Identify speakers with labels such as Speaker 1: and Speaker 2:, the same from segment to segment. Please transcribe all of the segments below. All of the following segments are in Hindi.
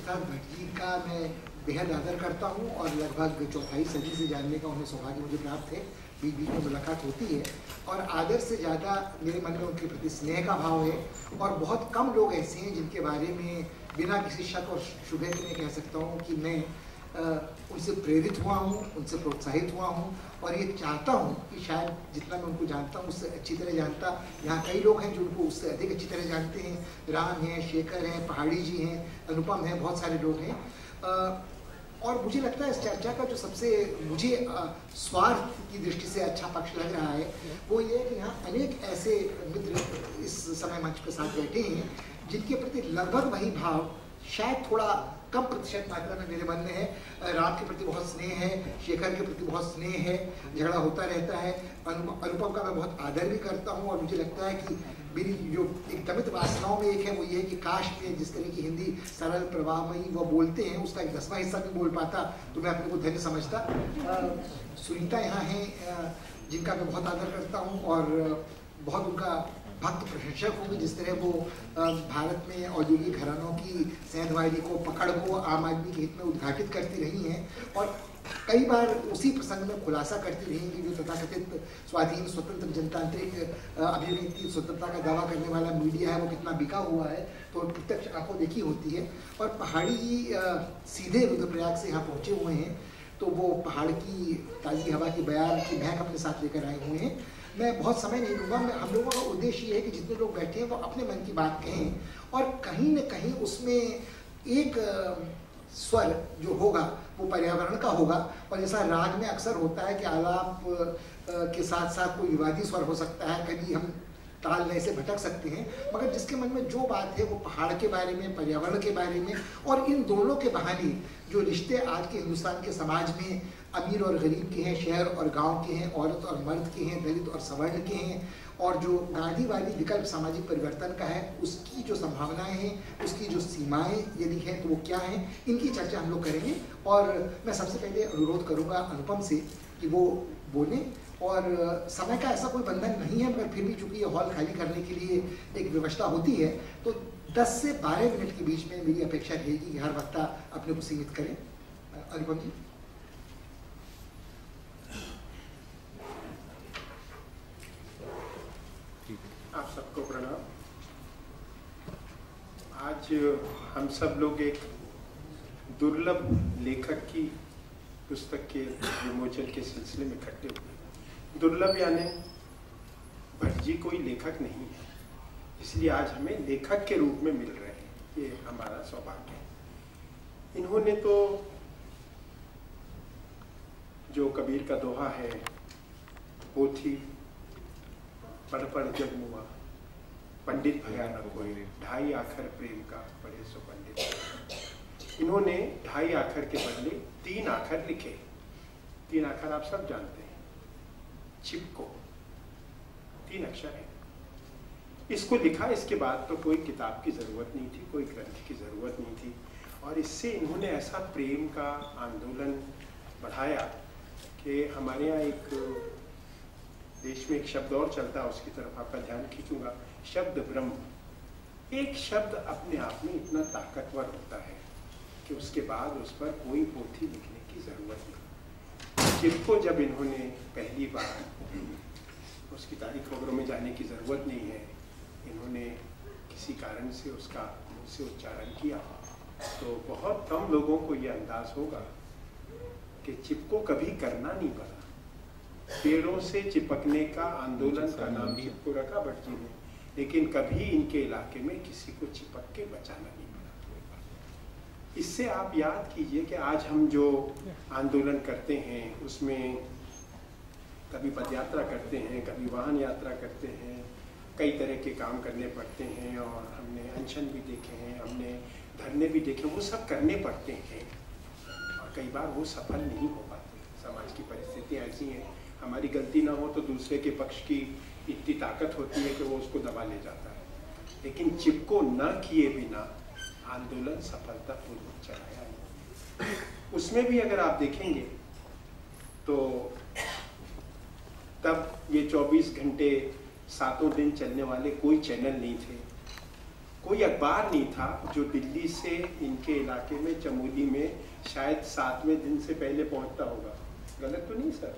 Speaker 1: प्रसाद भट्ट जी का मैं बेहद आदर करता हूँ और लगभग चौथाई सदी से जानने का उन्हें सौभाग्य मुझे प्राप्त है। बीच बीच में मुलाकात होती है और आदर से ज़्यादा मेरे मन में उनके प्रति स्नेह का भाव है। और बहुत कम लोग ऐसे हैं जिनके बारे में बिना किसी शक और शुबे के मैं कह सकता हूँ कि मैं उनसे प्रेरित हुआ हूँ, उनसे प्रोत्साहित हुआ हूँ और ये चाहता हूँ कि शायद जितना मैं उनको जानता हूँ उससे अच्छी तरह जानता। यहाँ कई लोग हैं जो उनको उससे अधिक अच्छी तरह जानते हैं। राम हैं, शेखर हैं, पहाड़ी जी हैं, अनुपम हैं, बहुत सारे लोग हैं। और मुझे लगता है इस चर्चा का जो सबसे मुझे स्वार्थ की दृष्टि से अच्छा पक्ष लग रहा है वो ये है कि यहाँ अनेक ऐसे मित्र इस समय मंच के साथ बैठे हैं जिनके प्रति लगभग वही भाव, शायद थोड़ा कम प्रतिशत मात्रा में मेरे मन में है। राम के प्रति बहुत स्नेह है, शेखर के प्रति बहुत स्नेह है, झगड़ा होता रहता है। अनुपम का मैं बहुत आदर भी करता हूँ और मुझे लगता है कि मेरी जो एक दमित वासनाओं में एक है वो ये है कि काश में जिस तरह की हिंदी सरल प्रवाहमयी वो बोलते हैं उसका एक 10वां हिस्सा भी बोल पाता तो मैं अपने को धन्य समझता। सुनीता यहाँ हैं जिनका मैं बहुत आदर करता हूँ और बहुत उनका भक्त प्रशंसक होंगे। जिस तरह वो भारत में औद्योगिक घरानों की सेंधमारी को, पकड़ को आम आदमी के हित में उद्घाटित करती रही हैं और कई बार उसी प्रसंग में खुलासा करती रही कि जो तथाकथित स्वाधीन स्वतंत्र जनतांत्रिक अभिव्यक्ति स्वतंत्रता का दावा करने वाला मीडिया है वो कितना बिका हुआ है तो प्रत्यक्ष आंखों देखी होती है। और पहाड़ी जी सीधे रुद्रप्रयाग से यहाँ पहुँचे हुए हैं तो वो पहाड़ की ताज़ी हवा की बयार की महक अपने साथ लेकर आए हुए हैं। मैं बहुत समय नहीं लूँगा। हम लोगों का उद्देश्य ये है कि जितने लोग बैठे हैं वो अपने मन की बात कहें और कहीं न कहीं उसमें एक स्वर जो होगा वो पर्यावरण का होगा। और जैसा राग में अक्सर होता है कि आलाप के साथ साथ कोई विवादी स्वर हो सकता है, कभी हम ताल लय से भटक सकते हैं, मगर जिसके मन में जो बात है वो पहाड़ के बारे में, पर्यावरण के बारे में और इन दोनों के बहाने जो रिश्ते आज के हिंदुस्तान के समाज में अमीर और गरीब के हैं, शहर और गांव के हैं, औरत और मर्द के हैं, दलित और सवर्ण के हैं और जो गांधीवादी विकल्प सामाजिक परिवर्तन का है उसकी जो संभावनाएं हैं, उसकी जो सीमाएं यदि हैं तो वो क्या हैं, इनकी चर्चा हम लोग करेंगे। और मैं सबसे पहले अनुरोध करूंगा अनुपम से कि वो बोलें और समय का ऐसा कोई बंधन नहीं है मगर फिर भी चूंकि ये हॉल खाली करने के लिए एक व्यवस्था होती है तो 10 से 12 मिनट के बीच में मेरी अपेक्षा रहेगी कि हर वक्ता अपने को सीमित करें। अनुपम जी।
Speaker 2: आप सबको प्रणाम। आज हम सब लोग एक दुर्लभ लेखक की पुस्तक के विमोचन के सिलसिले में इकट्ठे हुए। दुर्लभ यानी भट्ट जी कोई लेखक नहीं है, इसलिए आज हमें लेखक के रूप में मिल रहे हैं, ये हमारा सौभाग्य है। इन्होंने तो जो कबीर का दोहा है पोथी पढ़ पढ़ जग मुआ पंडित भया न कोई, 2.5 आखर प्रेम का पढ़े सो पंडित। इन्होंने 2.5 आखर के बदले 3 आखर लिखे। 3 आखर आप सब जानते हैं, चिपको 3 अक्षर है। इसको लिखा, इसके बाद तो कोई किताब की जरूरत नहीं थी, कोई ग्रंथ की जरूरत नहीं थी और इससे इन्होंने ऐसा प्रेम का आंदोलन बढ़ाया कि हमारे यहाँ एक देश में एक शब्द और चलता है, उसकी तरफ आपका ध्यान खींचूंगा, शब्द ब्रह्म। एक शब्द अपने आप में इतना ताकतवर होता है कि उसके बाद उस पर कोई पोथी लिखने की जरूरत नहीं। चिपको जब इन्होंने पहली बार, उसकी तारीख वगैरह में जाने की जरूरत नहीं है, इन्होंने किसी कारण से उसका मुंह से उच्चारण किया तो बहुत कम लोगों को यह अंदाज होगा कि चिपको कभी करना नहीं पड़ा। पेड़ों से चिपकने का आंदोलन का नाम चिपको रखा भट्ट जी ने, लेकिन कभी इनके इलाके में किसी को चिपक के बचाना नहीं पड़ा। इससे आप याद कीजिए कि आज हम जो आंदोलन करते हैं उसमें कभी पदयात्रा करते हैं, कभी वाहन यात्रा करते हैं, कई तरह के काम करने पड़ते हैं और हमने अनशन भी देखे हैं, हमने धरने भी देखे, वो सब करने पड़ते हैं और कई बार वो सफल नहीं हो पाते। समाज की परिस्थितियाँ ऐसी हैं, हमारी गलती ना हो तो दूसरे के पक्ष की इतनी ताकत होती है कि वो उसको दबा ले जाता है, लेकिन चिपको न किए बिना आंदोलन सफलतापूर्वक चलाया नहीं। उसमें भी अगर आप देखेंगे तो तब ये 24 घंटे 7 दिन चलने वाले कोई चैनल नहीं थे, कोई अखबार नहीं था जो दिल्ली से इनके इलाके में चमोली में शायद 7वें दिन से पहले पहुंचता होगा। गलत तो नहीं सर?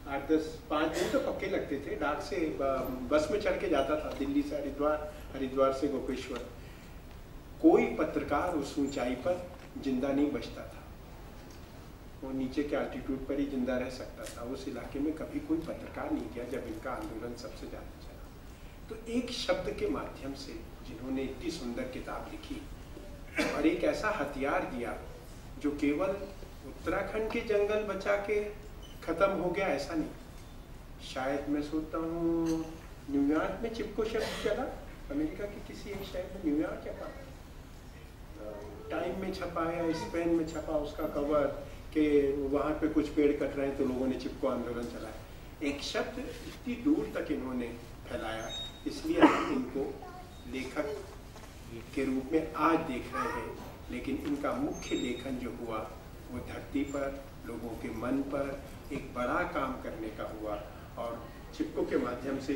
Speaker 2: 8-10-5 दिन तो पक्के लगते थे। डाक से बस में चढ़ के जाता था दिल्ली से हरिद्वार, हरिद्वार से गोपेश्वर। कोई पत्रकार उस ऊंचाई पर जिंदा नहीं बचता था, वो नीचे के एल्टीट्यूड पर ही जिंदा रह सकता था। उस इलाके में कभी कोई पत्रकार नहीं गया जब इनका आंदोलन सबसे ज्यादा चला। तो एक शब्द के माध्यम से जिन्होंने इतनी सुंदर किताब लिखी और एक ऐसा हथियार दिया जो केवल उत्तराखंड के जंगल बचा के खत्म हो गया, ऐसा नहीं। शायद मैं सोचता हूँ न्यूयॉर्क में चिपको शब्द चला, अमेरिका के किसी एक शहर में न्यूयॉर्क छपा, टाइम में छपा या स्पेन में छपा उसका कवर कि वहाँ पे कुछ पेड़ कट रहे हैं तो लोगों ने चिपको आंदोलन चलाया। एक शब्द इतनी दूर तक इन्होंने फैलाया, इसलिए हम इनको लेखक के रूप में आज देख रहे हैं। लेकिन इनका मुख्य लेखन जो हुआ वो धरती पर, लोगों के मन पर एक बड़ा काम करने का हुआ। और चिपको के माध्यम से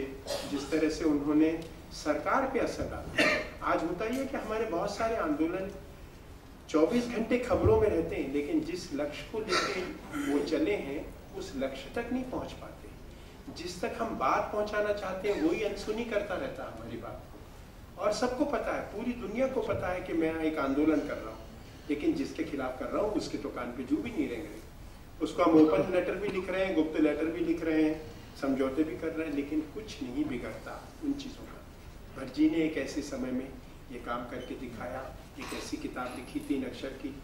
Speaker 2: जिस तरह से उन्होंने सरकार पे असर डाला। आज होता ही है कि हमारे बहुत सारे आंदोलन 24 घंटे खबरों में रहते हैं, लेकिन जिस लक्ष्य को लेके वो चले हैं उस लक्ष्य तक नहीं पहुंच पाते। जिस तक हम बात पहुंचाना चाहते हैं वही अनसुनी करता रहता है हमारी बात को। और सबको पता है, पूरी दुनिया को पता है कि मैं एक आंदोलन कर रहा हूँ, लेकिन जिसके खिलाफ कर रहा हूँ उसके तो कान पे जू भी नहीं रहेंगे। उसको हम ओपन लेटर भी लिख रहे हैं, गुप्त लेटर भी लिख रहे हैं, समझौते भी कर रहे हैं, लेकिन कुछ नहीं बिगड़ता उन चीज़ों का। भटजी ने एक ऐसे समय में ये काम करके दिखाया। एक ऐसी किताब लिखी 3 अक्षर की।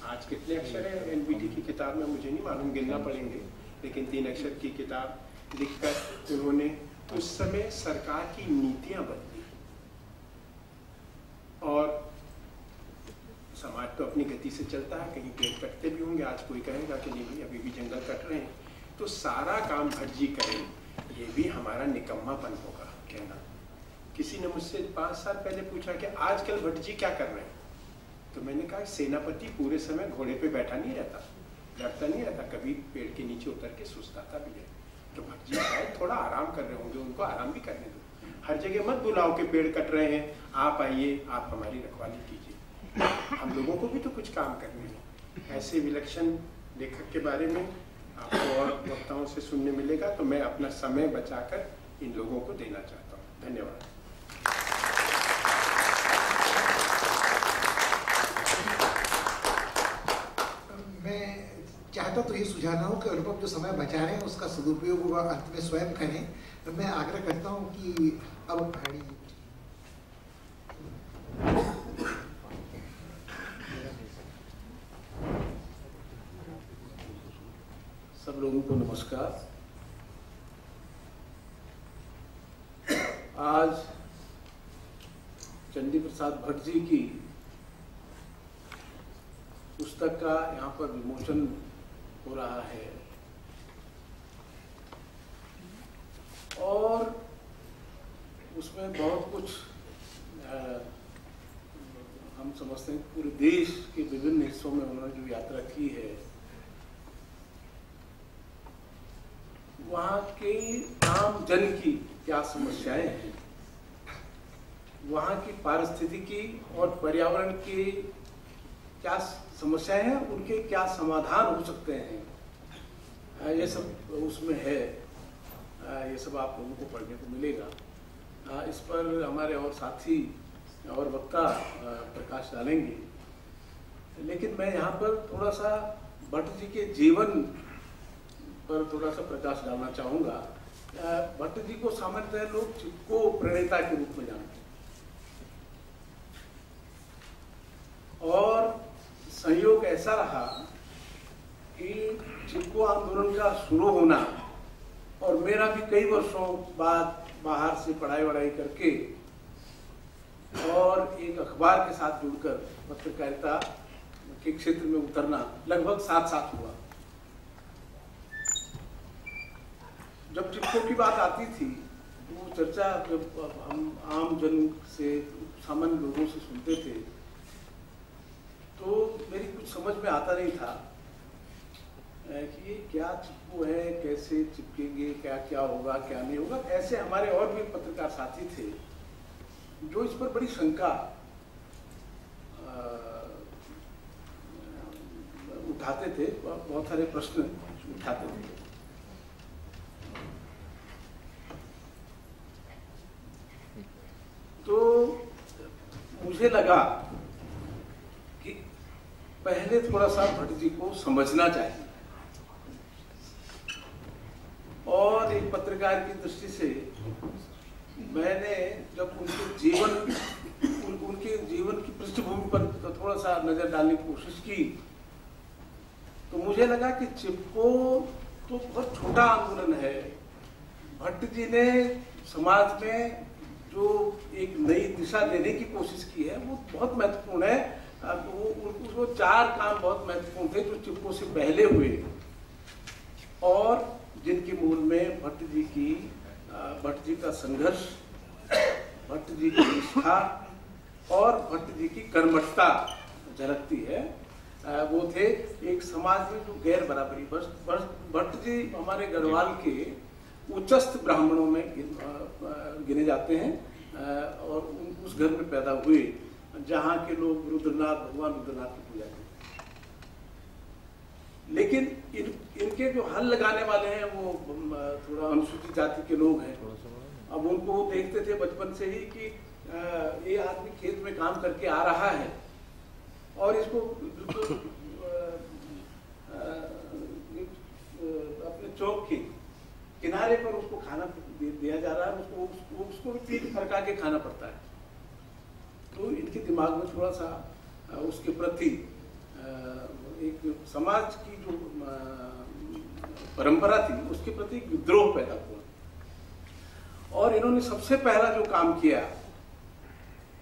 Speaker 2: आज कितने अक्षर है एनबीटी की किताब में मुझे नहीं मालूम, गिनना पड़ेंगे, लेकिन 3 अक्षर की किताब लिखकर उन्होंने उस समय सरकार की नीतियां बदली। और समाज तो अपनी गति से चलता है, कहीं पेड़ कटते भी होंगे। आज कोई कहेगा कि नहीं भाई अभी भी जंगल कट रहे हैं, तो सारा काम भटजी करें, ये भी हमारा निकम्मापन होगा कहना। किसी ने मुझसे 5 साल पहले पूछा कि आजकल भटजी क्या कर रहे हैं, तो मैंने कहा सेनापति पूरे समय घोड़े पे बैठा नहीं रहता, लड़ता नहीं रहता, कभी पेड़ के नीचे उतर के सुस्ताता भी है। तो भटजी शायद थोड़ा आराम कर रहे होंगे, उनको आराम भी करने दो। हर जगह मत बुलाओ कि पेड़ कट रहे हैं, आप आइए, आप हमारी रखवाली कीजिए। हम लोगों को भी तो कुछ काम करने हैं। ऐसे विलक्षण लेखक के बारे में आपको और वक्ताओं से सुनने मिलेगा, तो मैं अपना समय बचाकर इन लोगों को देना चाहता हूँ। धन्यवाद।
Speaker 1: मैं चाहता तो ये सुझाना हूँ कि अनुभव जो समय बचा रहे हैं उसका सदुपयोग वह अंत में स्वयं करें। तो मैं आग्रह करता हूँ कि अब
Speaker 3: सब लोगों को नमस्कार। आज चंडी प्रसाद भट्ट जी की पुस्तक का यहाँ पर विमोचन हो रहा है और उसमें बहुत कुछ हम समझते हैं पूरे देश के विभिन्न हिस्सों में उन्होंने जो यात्रा की है, वहाँ के आम जन की क्या समस्याएं हैं, वहाँ की पारिस्थितिकी और पर्यावरण की क्या समस्याएं हैं, उनके क्या समाधान हो सकते हैं, ये सब उसमें है। ये सब आप लोगों को पढ़ने को मिलेगा। इस पर हमारे और साथी और वक्ता प्रकाश डालेंगे, लेकिन मैं यहाँ पर थोड़ा सा भट्ट जी के जीवन पर थोड़ा सा प्रकाश डालना चाहूँगा। भट्ट जी को सामान्यतः लोग चिपको प्रणेता के रूप में जानते हैं और संयोग ऐसा रहा कि चिपको आंदोलन का शुरू होना और मेरा भी कई वर्षों बाद बाहर से पढ़ाई वढ़ाई करके और एक अखबार के साथ जुड़कर पत्रकारिता के क्षेत्र में उतरना लगभग साथ हुआ। जब चिपको की बात आती थी वो चर्चा जब हम आम जन से, सामान्य लोगों से सुनते थे, तो मेरी कुछ समझ में आता नहीं था कि ये क्या चिपको है, कैसे चिपकेंगे, क्या क्या होगा क्या नहीं होगा। ऐसे हमारे और भी पत्रकार साथी थे जो इस पर बड़ी शंका उठाते थे, बहुत सारे प्रश्न उठाते थे। तो मुझे लगा कि पहले थोड़ा सा भट्ट जी को समझना चाहिए, और एक पत्रकार की दृष्टि से मैंने जब उनके जीवन की पृष्ठभूमि पर थोड़ा सा नजर डालने की कोशिश की, तो मुझे लगा कि चिपको तो बहुत छोटा आंदोलन है। भट्ट जी ने समाज में जो एक नई दिशा देने की कोशिश की है वो बहुत महत्वपूर्ण है। वो 4 काम बहुत महत्वपूर्ण थे जो चिपको से पहले हुए, और जिनके मूल में भट्ट जी का संघर्ष, भट्ट जी की निष्ठा और भट्ट जी की कर्मठता झलकती है। वो थे एक समाज में जो गैर बराबरी, भट्ट जी हमारे गढ़वाल के उच्चस्थ ब्राह्मणों में गिने जाते हैं, और उस घर में पैदा हुए जहाँ के लोग भगवान रुद्रनाथ की पूजा करते हैं। लेकिन इनके जो हल लगाने वाले हैं वो थोड़ा अनुसूचित जाति के लोग हैं। अब उनको देखते थे बचपन से ही कि ये आदमी खेत में काम करके आ रहा है और इसको बिल्कुल अपने चौक के किनारे पर उसको खाना दिया जा रहा है, उसको भी पीठ फरका के खाना पड़ता है। तो इनके दिमाग में थोड़ा सा उसके प्रति एक समाज की जो परंपरा थी उसके प्रति एक विद्रोह पैदा हुआ। और इन्होंने सबसे पहला जो काम किया,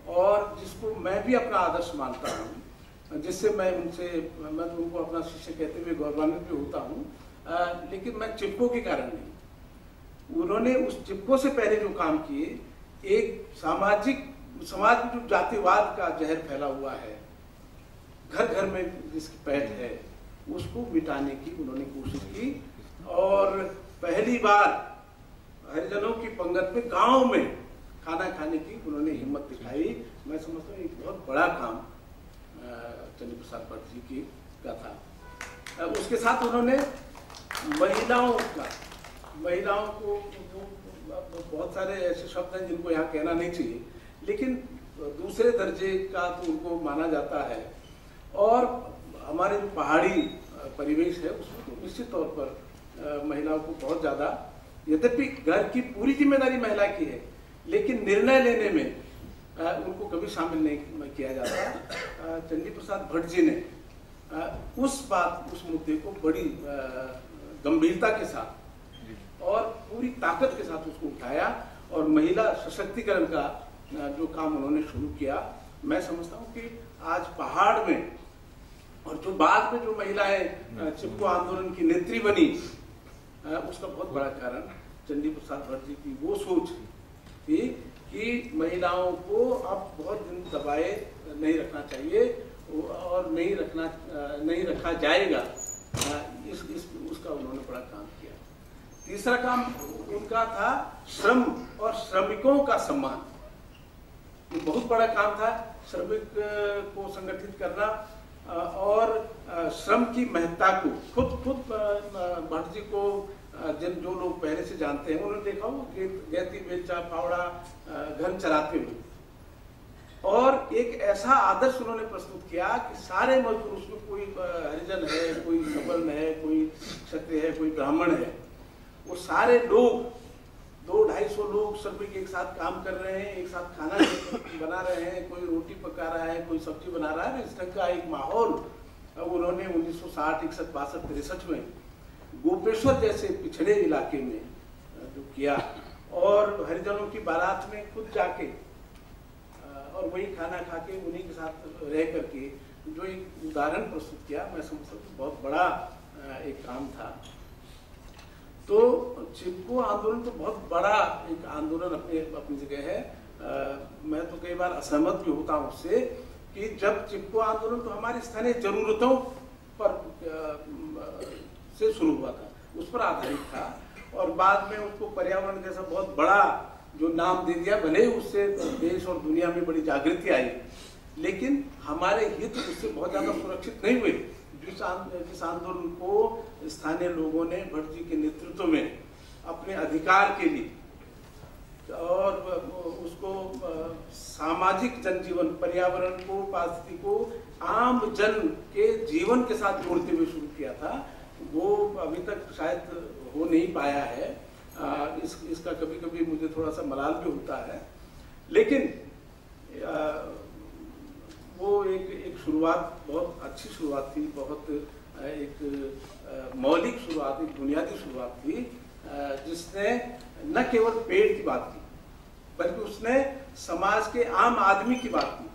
Speaker 3: और जिसको मैं भी अपना आदर्श मानता हूँ, जिससे मैं उनको अपना शिष्य कहते हुए गौरवान्वित भी होता हूँ, लेकिन मैं चिपको के कारण नहीं। उन्होंने उस चिपको से पहले जो काम किए, एक समाज में जो जातिवाद का जहर फैला हुआ है, घर घर में जिसकी पैठ है, उसको मिटाने की उन्होंने कोशिश की। और पहली बार हरिजनों की पंगत में गांव में खाना खाने की उन्होंने हिम्मत दिखाई। मैं समझता हूँ एक बहुत बड़ा काम चंद्र प्रसाद भट्ट जी का था। उसके साथ उन्होंने महिलाओं को बहुत सारे ऐसे शब्द हैं जिनको यहाँ कहना नहीं चाहिए, लेकिन दूसरे दर्जे का तो उनको माना जाता है। और हमारे जो पहाड़ी परिवेश है उसमें तो निश्चित तौर पर महिलाओं को बहुत ज़्यादा, यद्यपि घर की पूरी जिम्मेदारी महिला की है, लेकिन निर्णय लेने में उनको कभी शामिल नहीं किया जाता। चंडी प्रसाद भट्ट जी ने उस मुद्दे को बड़ी गंभीरता के साथ और पूरी ताकत के साथ उसको उठाया, और महिला सशक्तिकरण का जो काम उन्होंने शुरू किया, मैं समझता हूँ कि आज पहाड़ में, और जो बाद में जो महिलाएं चिपको आंदोलन की नेत्री बनी, उसका बहुत बड़ा कारण चंडी प्रसाद भट्ट जी की वो सोच थी कि महिलाओं को अब बहुत दिन दबाए नहीं रखना चाहिए और नहीं रखा जाएगा। उसका उन्होंने बड़ा काम किया। तीसरा काम उनका था श्रम और श्रमिकों का सम्मान। ये बहुत बड़ा काम था, श्रमिक को संगठित करना और श्रम की महत्ता को खुद भट्ट जी को जो लोग पहले से जानते हैं उन्होंने देखा वो गैती बेचा फावड़ा घर चलाते हुए, और एक ऐसा आदर्श उन्होंने प्रस्तुत किया कि सारे मजदूर, उसमें कोई हरिजन है, कोई सवर्ण है, कोई क्षत्रिय है, कोई ब्राह्मण है, वो सारे लोग 200-250 लोग श्रमिक एक साथ काम कर रहे हैं, एक साथ खाना बना रहे हैं, कोई रोटी पका रहा है, कोई सब्जी बना रहा है। इस ढंग का एक माहौल उन्होंने 1960, 61, 62, 63 में गोपेश्वर जैसे पिछड़े इलाके में जो किया, और हरिजनों की बारात में खुद जाके और वही खाना खा के उन्हीं के साथ रह करके जो एक उदाहरण प्रस्तुत किया, मैं समझता हूँ बहुत बड़ा एक काम था। तो चिपको आंदोलन तो बहुत बड़ा एक आंदोलन अपनी जगह है। मैं तो कई बार असहमत भी होता हूँ उससे कि जब चिपको आंदोलन तो हमारी स्थानीय जरूरतों पर से शुरू हुआ था, उस पर आधारित था, और बाद में उसको पर्यावरण जैसा बहुत बड़ा जो नाम दे दिया, भले ही उससे देश और दुनिया में बड़ी जागृति आई, लेकिन हमारे हित उससे बहुत ज्यादा सुरक्षित नहीं हुए। जिस आंदोलन को स्थानीय लोगों ने भट्ट जी के नेतृत्व में अपने अधिकार के लिए और उसको सामाजिक जनजीवन, पर्यावरण को, पारिस्थितिकी को आम जन के जीवन के साथ जोड़ते हुए शुरू किया था, वो अभी तक शायद हो नहीं पाया है। इसका कभी कभी मुझे थोड़ा सा मलाल भी होता है, लेकिन वो एक शुरुआत, बहुत अच्छी शुरुआत थी, बहुत एक मौलिक शुरुआत, एक बुनियादी शुरुआत थी, जिसने न केवल पेड़ की बात की, बल्कि उसने समाज के आम आदमी की बात की,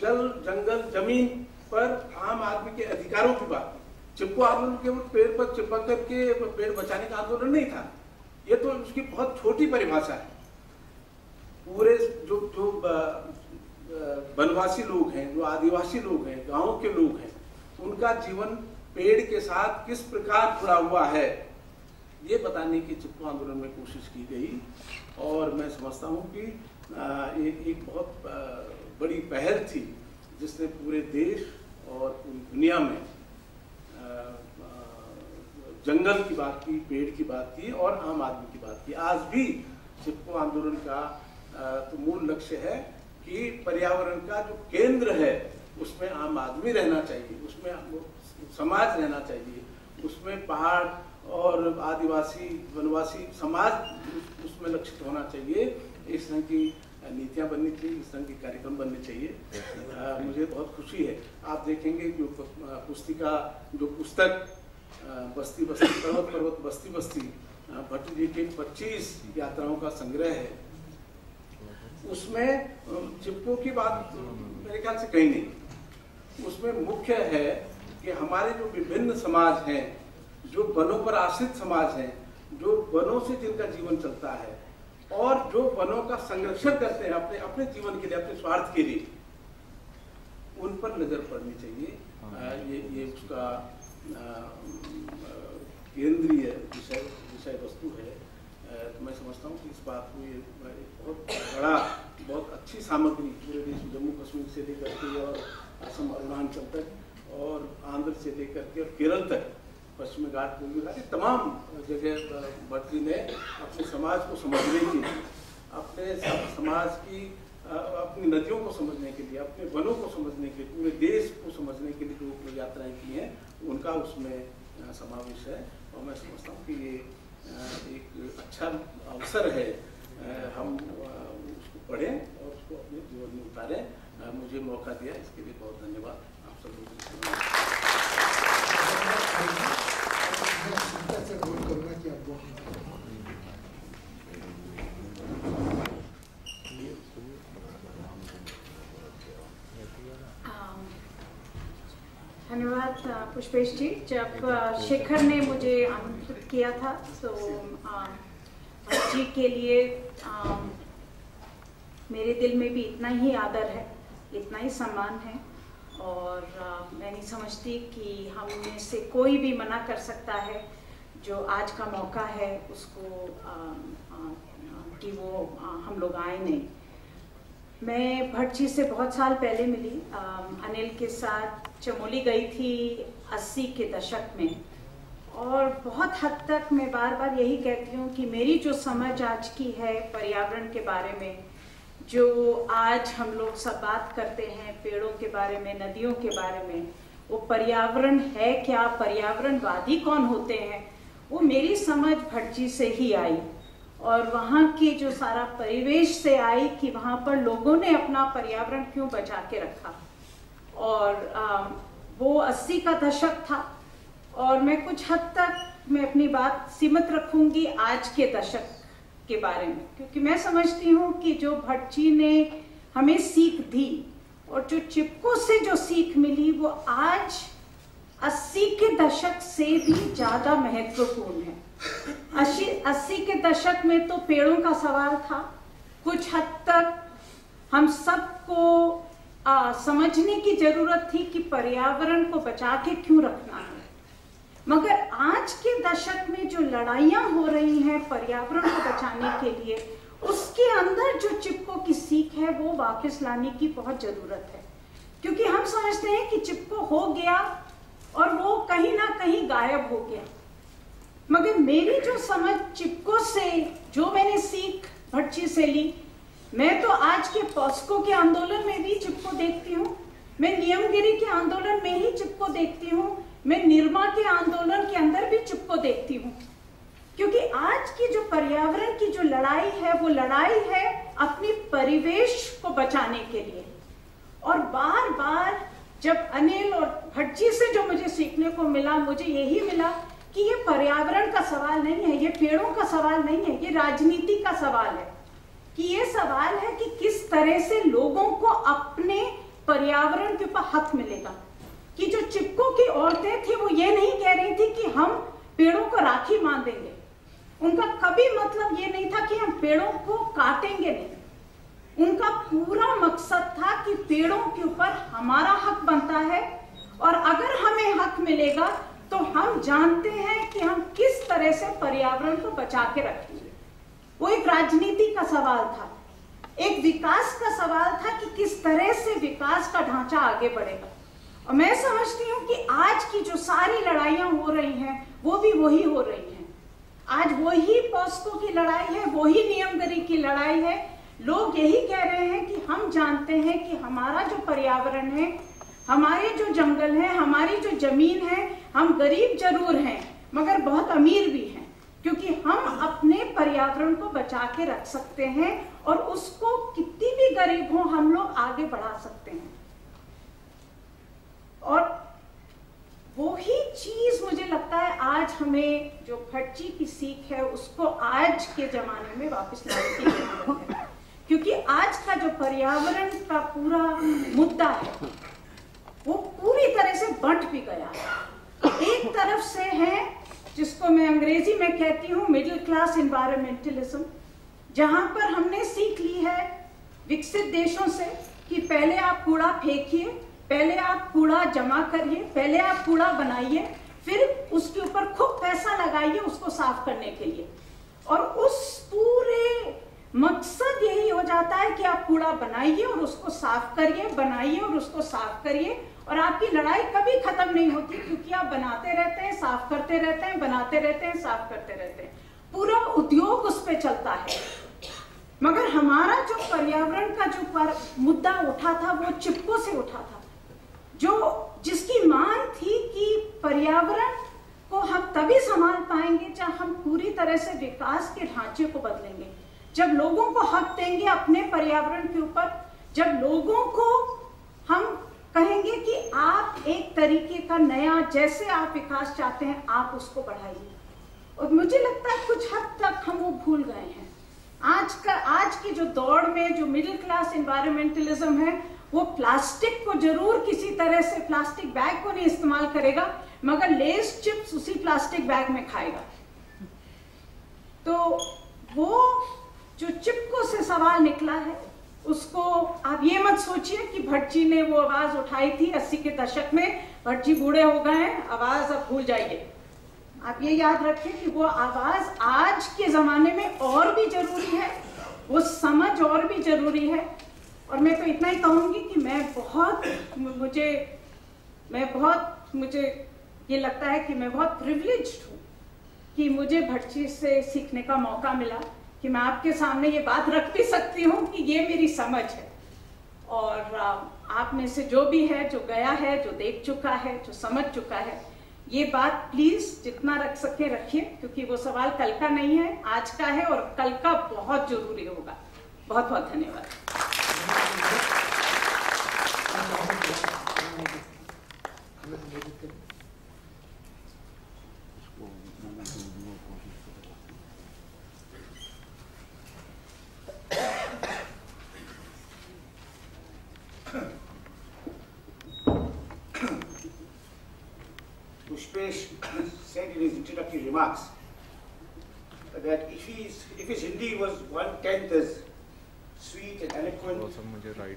Speaker 3: जल, जंगल, जमीन पर आम आदमी के अधिकारों की बात की। चिपको आंदोलन केवल पेड़ पर चिपक करके पेड़ बचाने का आंदोलन नहीं था, ये तो उसकी बहुत छोटी परिभाषा है। पूरे जो वनवासी लोग हैं, जो आदिवासी लोग हैं, गांव के लोग हैं, उनका जीवन पेड़ के साथ किस प्रकार जुड़ा हुआ है, ये बताने की चिपको आंदोलन में कोशिश की गई। और मैं समझता हूँ कि एक बहुत बड़ी पहल थी, जिसने पूरे देश और पूरी दुनिया में जंगल की बात की, पेड़ की बात की और आम आदमी की बात की। आज भी चिपको आंदोलन का तो मूल लक्ष्य है कि पर्यावरण का जो केंद्र है उसमें आम आदमी रहना चाहिए, उसमें समाज रहना चाहिए, उसमें पहाड़ और आदिवासी वनवासी समाज उसमें लक्षित होना चाहिए। इस तरह की नीतियाँ बननी चाहिए, इस तरह के कार्यक्रम बनने चाहिए। मुझे बहुत खुशी है, आप देखेंगे जो पुस्तक बस्ती बस्ती पर्वत पर्वत बस्ती बस्ती भट्ट जी के 25 यात्राओं का संग्रह है, उसमें चिपको की बात मेरे ख्याल से कहीं नहीं। उसमें मुख्य है कि हमारे जो विभिन्न समाज हैं, जो वनों पर आश्रित समाज हैं, जो वनों से जिनका जीवन चलता है और जो वनों का संरक्षण करते हैं अपने अपने जीवन के लिए, अपने स्वार्थ के लिए, उन पर नजर पड़नी चाहिए। ये उसका केंद्रीय विषय वस्तु है। तो मैं समझता हूँ कि इस बात को ये बहुत बड़ा, बहुत अच्छी सामग्री पूरे देश में, जम्मू कश्मीर से लेकर के और असम, अरुणाचल तक और आंध्र से लेकर के और केरल तक, पश्चिमी घाट, पूर्वी घाट, तमाम जगह भट्ट जी ने अपने समाज को समझने के लिए, अपने समाज की, अपनी नदियों को समझने के लिए, अपने वनों को समझने के लिए, पूरे देश को समझने के लिए जो यात्राएं की हैं, उनका उसमें समावेश है। और मैं समझता हूँ कि ये एक अच्छा अवसर है, हम उसको पढ़ें और उसको अपने जीवन में उतारें। मुझे मौका दिया, इसके लिए बहुत धन्यवाद आप सब लोगों को।
Speaker 4: धन्यवाद पुष्पेश जी। जब शेखर ने मुझे आमंत्रित किया था तो भट्ट जी के लिए मेरे दिल में भी इतना ही आदर है, इतना ही सम्मान है, और मैं नहीं समझती कि हम में से कोई भी मना कर सकता है जो आज का मौका है उसको कि वो हम लोग आए नहीं। मैं भट्ट जी से बहुत साल पहले मिली, अनिल के साथ चमोली गई थी 80 के दशक में, और बहुत हद तक मैं बार बार यही कहती हूँ कि मेरी जो समझ आज की है पर्यावरण के बारे में, जो आज हम लोग सब बात करते हैं पेड़ों के बारे में, नदियों के बारे में, वो पर्यावरण है क्या, पर्यावरणवादी कौन होते हैं, वो मेरी समझ भट्ट जी से ही आई। और वहाँ की जो सारा परिवेश से आई कि वहाँ पर लोगों ने अपना पर्यावरण क्यों बचा के रखा। और वो 80 का दशक था, और मैं कुछ हद तक मैं अपनी बात सीमित रखूंगी आज के दशक के बारे में, क्योंकि मैं समझती हूँ कि जो भट्ट जी ने हमें सीख दी और जो चिपको से जो सीख मिली वो आज 80 के दशक से भी ज्यादा महत्वपूर्ण है। 80 के दशक में तो पेड़ों का सवाल था, कुछ हद तक हम सबको समझने की जरूरत थी कि पर्यावरण को बचा के क्यों रखना है। मगर आज के दशक में जो लड़ाइयाँ हो रही हैं पर्यावरण को बचाने के लिए, उसके अंदर जो चिपको की सीख है वो वापस लाने की बहुत जरूरत है, क्योंकि हम समझते हैं कि चिपको हो गया और वो कहीं ना कहीं गायब हो गया। मगर मेरी जो समझ चिपको से, जो मैंने सीख भटजी से ली, मैं तो आज के पॉस्को के आंदोलन में भी चिपको देखती हूँ, मैं नियमगिरी के आंदोलन में ही चिपको देखती हूँ, मैं निर्मा के आंदोलन के अंदर भी चिपको देखती हूँ। क्योंकि आज की जो पर्यावरण की जो लड़ाई है वो लड़ाई है अपनी परिवेश को बचाने के लिए। और बार बार जब अनिल और भटजी से जो मुझे सीखने को मिला, मुझे यही मिला कि ये पर्यावरण का सवाल नहीं है, ये पेड़ों का सवाल नहीं है, ये राजनीति का सवाल है। कि ये सवाल है कि किस तरह से लोगों को अपने पर्यावरण के ऊपर हक मिलेगा। कि जो चिपको की औरतें थी वो ये नहीं कह रही थी कि हम पेड़ों को राखी बांध देंगे, उनका कभी मतलब ये नहीं था कि हम पेड़ों को काटेंगे नहीं। उनका पूरा मकसद था कि पेड़ों के ऊपर हमारा हक बनता है और अगर हमें हक मिलेगा तो हम जानते हैं कि हम किस तरह से पर्यावरण को बचा के रखेंगे। वो एक राजनीति का सवाल था, एक विकास का सवाल था कि किस तरह से विकास का ढांचा आगे बढ़ेगा। और मैं समझती हूँ कि आज की जो सारी लड़ाइयां हो रही हैं वो भी वही हो रही हैं। आज वही पॉस्को की लड़ाई है, वही नियमगिरी की लड़ाई है। लोग यही कह रहे हैं कि हम जानते हैं कि हमारा जो पर्यावरण है, हमारे जो जंगल है, हमारी जो जमीन है, हम गरीब जरूर हैं मगर बहुत अमीर भी हैं, क्योंकि हम अपने पर्यावरण को बचा के रख सकते हैं और उसको कितनी भी गरीब हो हम लोग आगे बढ़ा सकते हैं। और वही चीज मुझे लगता है आज हमें जो भटजी की सीख है उसको आज के जमाने में वापस लाने की जरूरत है, क्योंकि आज का जो पर्यावरण का पूरा मुद्दा है वो पूरी तरह से बंट भी गया है। एक तरफ से है जिसको मैं अंग्रेजी में कहती हूँ मिडिल क्लास एनवायरमेंटलिज्म, जहां पर हमने सीख ली है विकसित देशों से कि पहले आप कूड़ा फेंकिए, पहले आप कूड़ा जमा करिए, पहले आप कूड़ा बनाइए, फिर उसके ऊपर खूब पैसा लगाइए उसको साफ करने के लिए। और उस पूरे मकसद यही हो जाता है कि आप कूड़ा बनाइए और उसको साफ करिए, बनाइए और उसको साफ करिए, और आपकी लड़ाई कभी खत्म नहीं होती, क्योंकि आप बनाते रहते हैं, साफ करते रहते हैं, बनाते रहते हैं, साफ करते रहते हैं, पूरा उद्योग उस पे चलता है। मगर हमारा जो पर्यावरण का जो मुद्दा उठा था वो चिपको से उठा था, जिसकी मांग थी कि पर्यावरण को हम तभी संभाल पाएंगे जब हम पूरी तरह से विकास के ढांचे को बदलेंगे, जब लोगों को हक देंगे अपने पर्यावरण के ऊपर, जब लोगों को हम कहेंगे कि आप एक तरीके का नया, जैसे आप विकास चाहते हैं आप उसको बढ़ाइए। और मुझे लगता है कुछ हद तक हम वो भूल गए हैं। आज की जो दौड़ में जो मिडिल क्लास एनवायरमेंटलिज्म है वो प्लास्टिक को जरूर किसी तरह से, प्लास्टिक बैग को नहीं इस्तेमाल करेगा मगर लेस चिप्स उसी प्लास्टिक बैग में खाएगा। तो वो जो चिपको से सवाल निकला है उसको आप ये मत सोचिए कि भटजी ने वो आवाज उठाई थी 80 के दशक में, भटजी बूढ़े हो गए हैं, आवाज अब भूल जाइए। आप ये याद रखें कि वो आवाज आज के जमाने में और भी जरूरी है, वो समझ और भी जरूरी है। और मैं तो इतना ही कहूंगी कि मुझे ये लगता है कि मैं बहुत प्रिविलेज्ड हूँ कि मुझे भटजी से सीखने का मौका मिला, कि मैं आपके सामने ये बात रख भी सकती हूँ कि ये मेरी समझ है। और आप में से जो भी है, जो गया है, जो देख चुका है, जो समझ चुका है, ये बात प्लीज जितना रख सके रखिए, क्योंकि वो सवाल कल का नहीं है, आज का है और कल का बहुत जरूरी होगा। बहुत बहुत धन्यवाद।
Speaker 2: Pushpesh said in his introductory remarks that if his Hindi was 1/10 as sweet and eloquent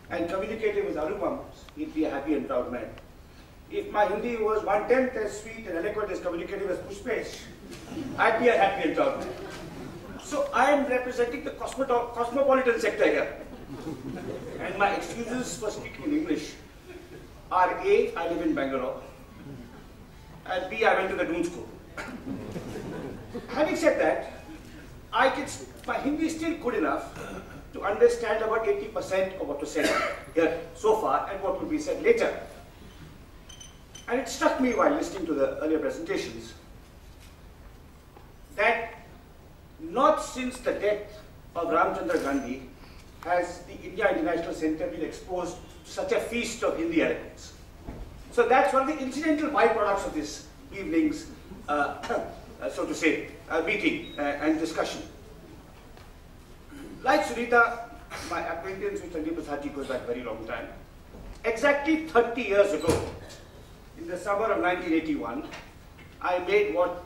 Speaker 2: and communicative as Anupam, he'd be a happy and proud man. If my Hindi was 1/10 as sweet and eloquent as communicative as Pushpesh, I'd be a happy and proud man.
Speaker 5: So I am representing the cosmopolitan sector here. And my excuses for speaking in English are A, I live in Bangalore, and B, I went to the Doon School. Having said that, my Hindi is still good enough to understand about 80% of what was said here so far and what will be said later. And it struck me while listening to the earlier presentations that not since the death of Ramchandra Gandhi has the India International Center been exposed to such a feast of Hindi eloquence. So that's one of the incidental byproducts of this evening's, so to say, meeting and discussion. Like Sunita, my acquaintance with Chandri Prasad ji goes back a very long time. Exactly 30 years ago, in the summer of 1981, I made what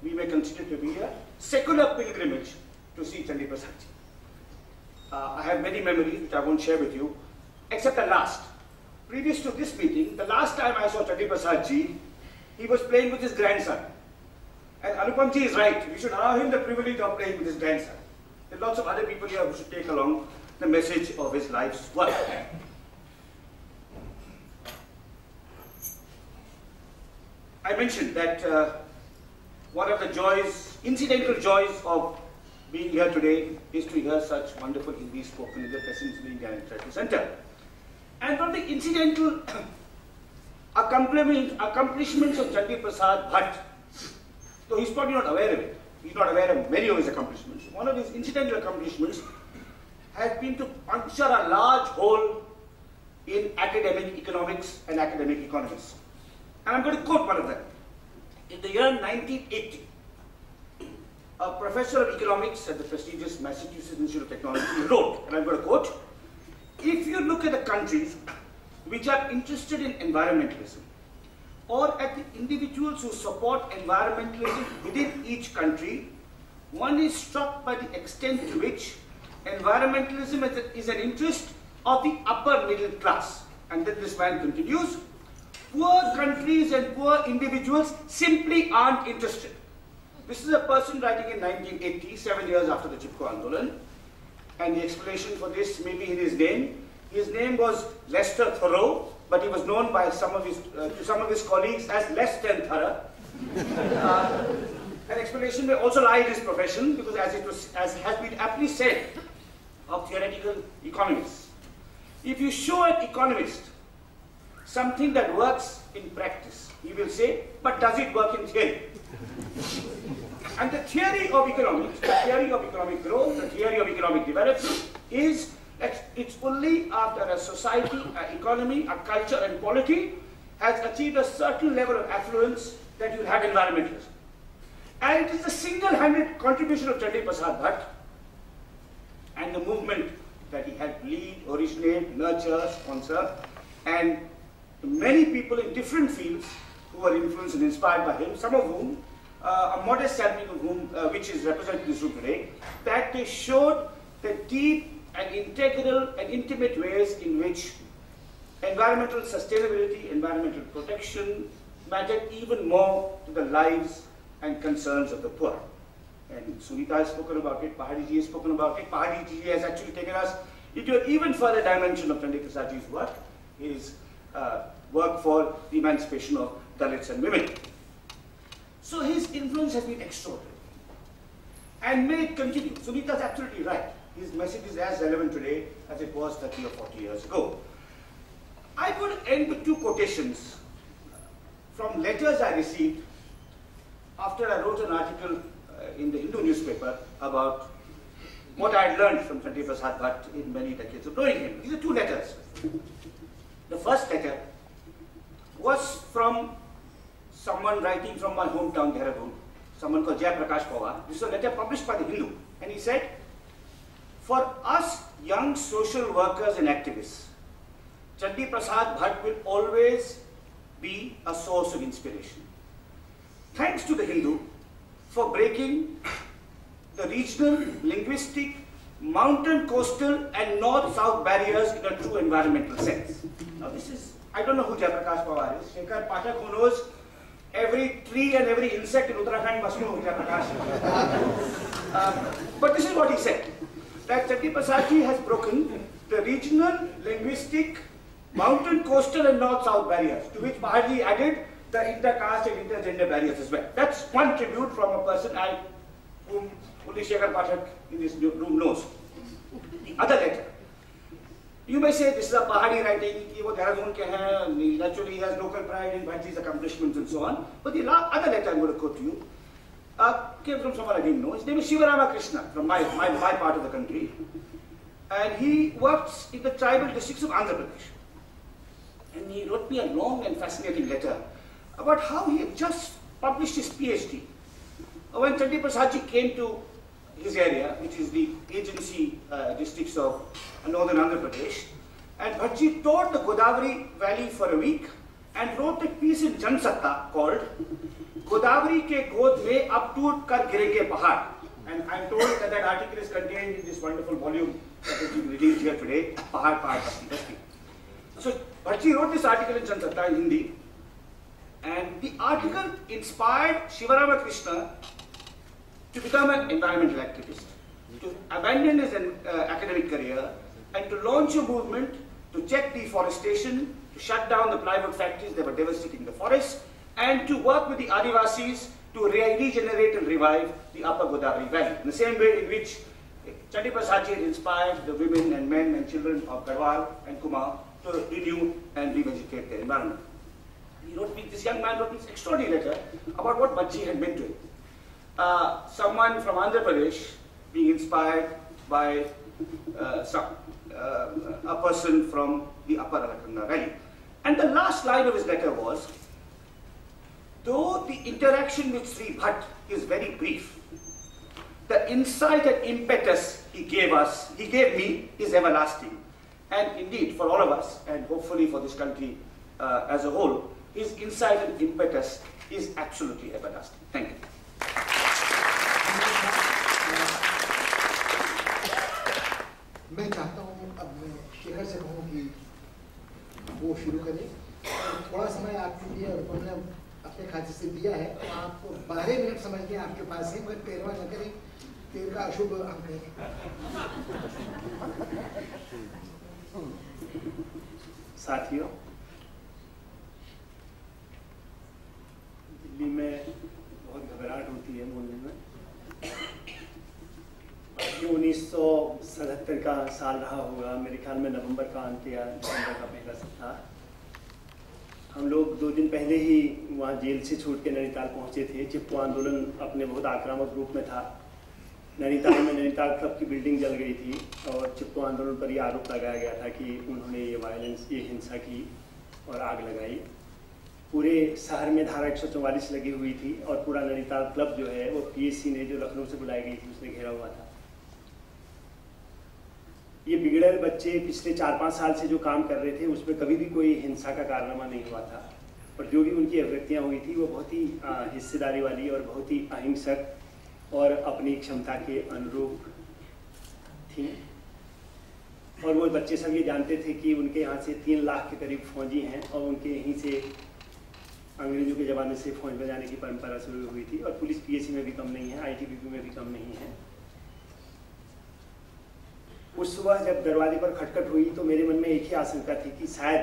Speaker 5: we may consider to be a secular pilgrimage to see Chandri Prasad ji. I have many memories which I won't share with you, except the last. Previous to this meeting, the last time I saw Chandri Prasad ji, he was playing with his grandson. And Anupam ji is right, we should allow him the privilege of playing with his grandson. There are lots of other people here who should take along the message of his life's work. I mentioned that one of the joys, incidental joys of being here today is to hear such wonderful Hindi spoken in the presence of the Indian International Center. And one of the incidental accomplishments of Chandri Prasad Bhatt, though he's probably not aware of it, he's not aware of many of his accomplishments. One of his incidental accomplishments has been to puncture a large hole in academic economics and academic economists. And I'm going to quote one of them. In the year 1980, a professor of economics at the prestigious Massachusetts Institute of Technology wrote, and I'm going to quote, "If you look at the countries which are interested in environmentalism, or at the individuals who support environmentalism within each country, one is struck by the extent to which environmentalism is an interest of the upper middle class." And then this man continues, "Poor countries and poor individuals simply aren't interested." This is a person writing in 1980, 7 years after the Chipko Andolan, and the explanation for this may be in his name. His name was Lester Thoreau, but he was known by some of his colleagues as less than thorough. An explanation may also lie in his profession, because as has been aptly said of theoretical economists, if you show an economist something that works in practice, he will say, but does it work in theory? And the theory of economics, the theory of economic growth, the theory of economic development is that it's only after a society, an economy, a culture and polity has achieved a certain level of affluence that you'll have environmentalism. And it is the single-handed contribution of Chandri Prasad Bhatt and the movement that he helped lead, originate, nurture, sponsor, and many people in different fields who were influenced and inspired by him, some of whom, a modest sampling of whom, which is represented in this room today, that they showed the deep and integral and intimate ways in which environmental sustainability, environmental protection mattered even more to the lives and concerns of the poor. And Sunita has spoken about it, Pahari ji has spoken about it. Pahari ji has actually taken us into an even further dimension of Chandri Prasad ji's work, his work for the emancipation of Dalits and women. So his influence has been extraordinary. And may it continue. Sunita is absolutely right. His message is as relevant today as it was 30 or 40 years ago. I would end with two quotations from letters I received after I wrote an article in the Hindu newspaper about what I had learned from Chandri Prasad Bhatt in many decades of knowing him. These are two letters. The first letter was from someone writing from my hometown, Dehradun, someone called Jai Prakash Pawar. This is a letter published by the Hindu. And he said, "For us young social workers and activists, Chandri Prasad Bhatt will always be a source of inspiration. Thanks to the Hindu for breaking the regional, linguistic, mountain, coastal, and north-south barriers in a true environmental sense." Now this is, I don't know who Jai Prakash Pawar is. Shekhar Pathak, who knows every tree and every insect in Uttarakhand must know who Jai Prakash is. But this is what he said, that Chatti Prasad Ji has broken the regional, linguistic, mountain, coastal and north-south barriers, to which Maharji added the inter-caste and inter-gender barriers as well. That's one tribute from a person whom only Shekhar Pathak in this room knows. The other letter. You may say this is a Pahadi writing, he was Dehradun ke hain, naturally he has local pride in Bhaji's accomplishments and so on. But the other letter I'm going to quote to you came from someone I didn't know. His name is Shiva Ramakrishna from my part of the country. And he works in the tribal districts of Andhra Pradesh. And he wrote me a long and fascinating letter about how he had just published his PhD. When Chatti Prasad Ji came to his area, which is the agency districts of northern Andhra Pradesh, and Bhaji toured the Godavari Valley for a week and wrote a piece in Jansatta called Godavari ke God mein ab toot kar girenge pahad. And I'm told that that article is contained in this wonderful volume that has been released here today, Pahad Pahad Basti Basti. So Bhaji wrote this article in Jansatta in Hindi, and the article inspired Shiva Ramakrishna to become an environmental activist, to abandon his academic career, and to launch a movement to check deforestation, to shut down the plywood factories that were devastating the forests, and to work with the Adivasis to regenerate and revive the upper Godavari Valley, in the same way in which Chatti Prasad Ji had inspired the women and men and children of Garhwal and Kumar to renew and revegetate their environment. This young man wrote this extraordinary letter about what Bhaji had meant to him. Someone from Andhra Pradesh being inspired by a person from the upper Alaknanda Valley. And the last line of his letter was, though the interaction with Sri Bhatt is very brief, the insight and impetus he gave me is everlasting. And indeed, for all of us, and hopefully for this country as a whole, his insight and impetus is absolutely everlasting. Thank you.
Speaker 1: मैं चाहता हूँ अब मैं शेखर से कहूँ कि वो शुरू करें। थोड़ा समय आपके लिए उन्होंने अपने खाते से दिया है, तो आप 12 मिनट समझ के आपके पास है, मगर 13वां न करें, 13 का अशुभ अंक है।
Speaker 6: साथियों, दिल्ली में बहुत घबराहट होती है बोलने में। ये 1977 का साल रहा होगा, मेरे ख्याल में नवंबर का अंत या दिसंबर का पहला सप्ताह। हम लोग 2 दिन पहले ही वहाँ जेल से छूट के नैनीताल पहुँचे थे। चिपको आंदोलन अपने बहुत आक्रामक रूप में था। नैनीताल में नैनीताल क्लब की बिल्डिंग जल गई थी और चिपको आंदोलन पर यह आरोप लगाया गया था कि उन्होंने ये हिंसा की और आग लगाई। पूरे शहर में धारा 144 लगी हुई थी और पूरा नैनीताल क्लब जो है वो पीएससी ने, जो लखनऊ से बुलाई गई थी, उसने घेरा हुआ था। ये बिगड़े बच्चे पिछले 4-5 साल से जो काम कर रहे थे उसमें कभी भी कोई हिंसा का कारनामा नहीं हुआ था, पर जो भी उनकी अभिव्यक्तियाँ हुई थी वो बहुत ही हिस्सेदारी वाली और बहुत ही अहिंसक और अपनी क्षमता के अनुरूप थी। और वो बच्चे सब ये जानते थे कि उनके यहाँ से 3 लाख के करीब फौजी हैं और उनके यहीं से अंग्रेजों के ज़माने से फौज बजाने की परंपरा शुरू हुई थी और पुलिस पीएससी में भी कम नहीं है, आईटीबीपी में भी कम नहीं है। उस सुबह जब दरवाजे पर खटखट हुई तो मेरे मन में एक ही आशंका थी कि शायद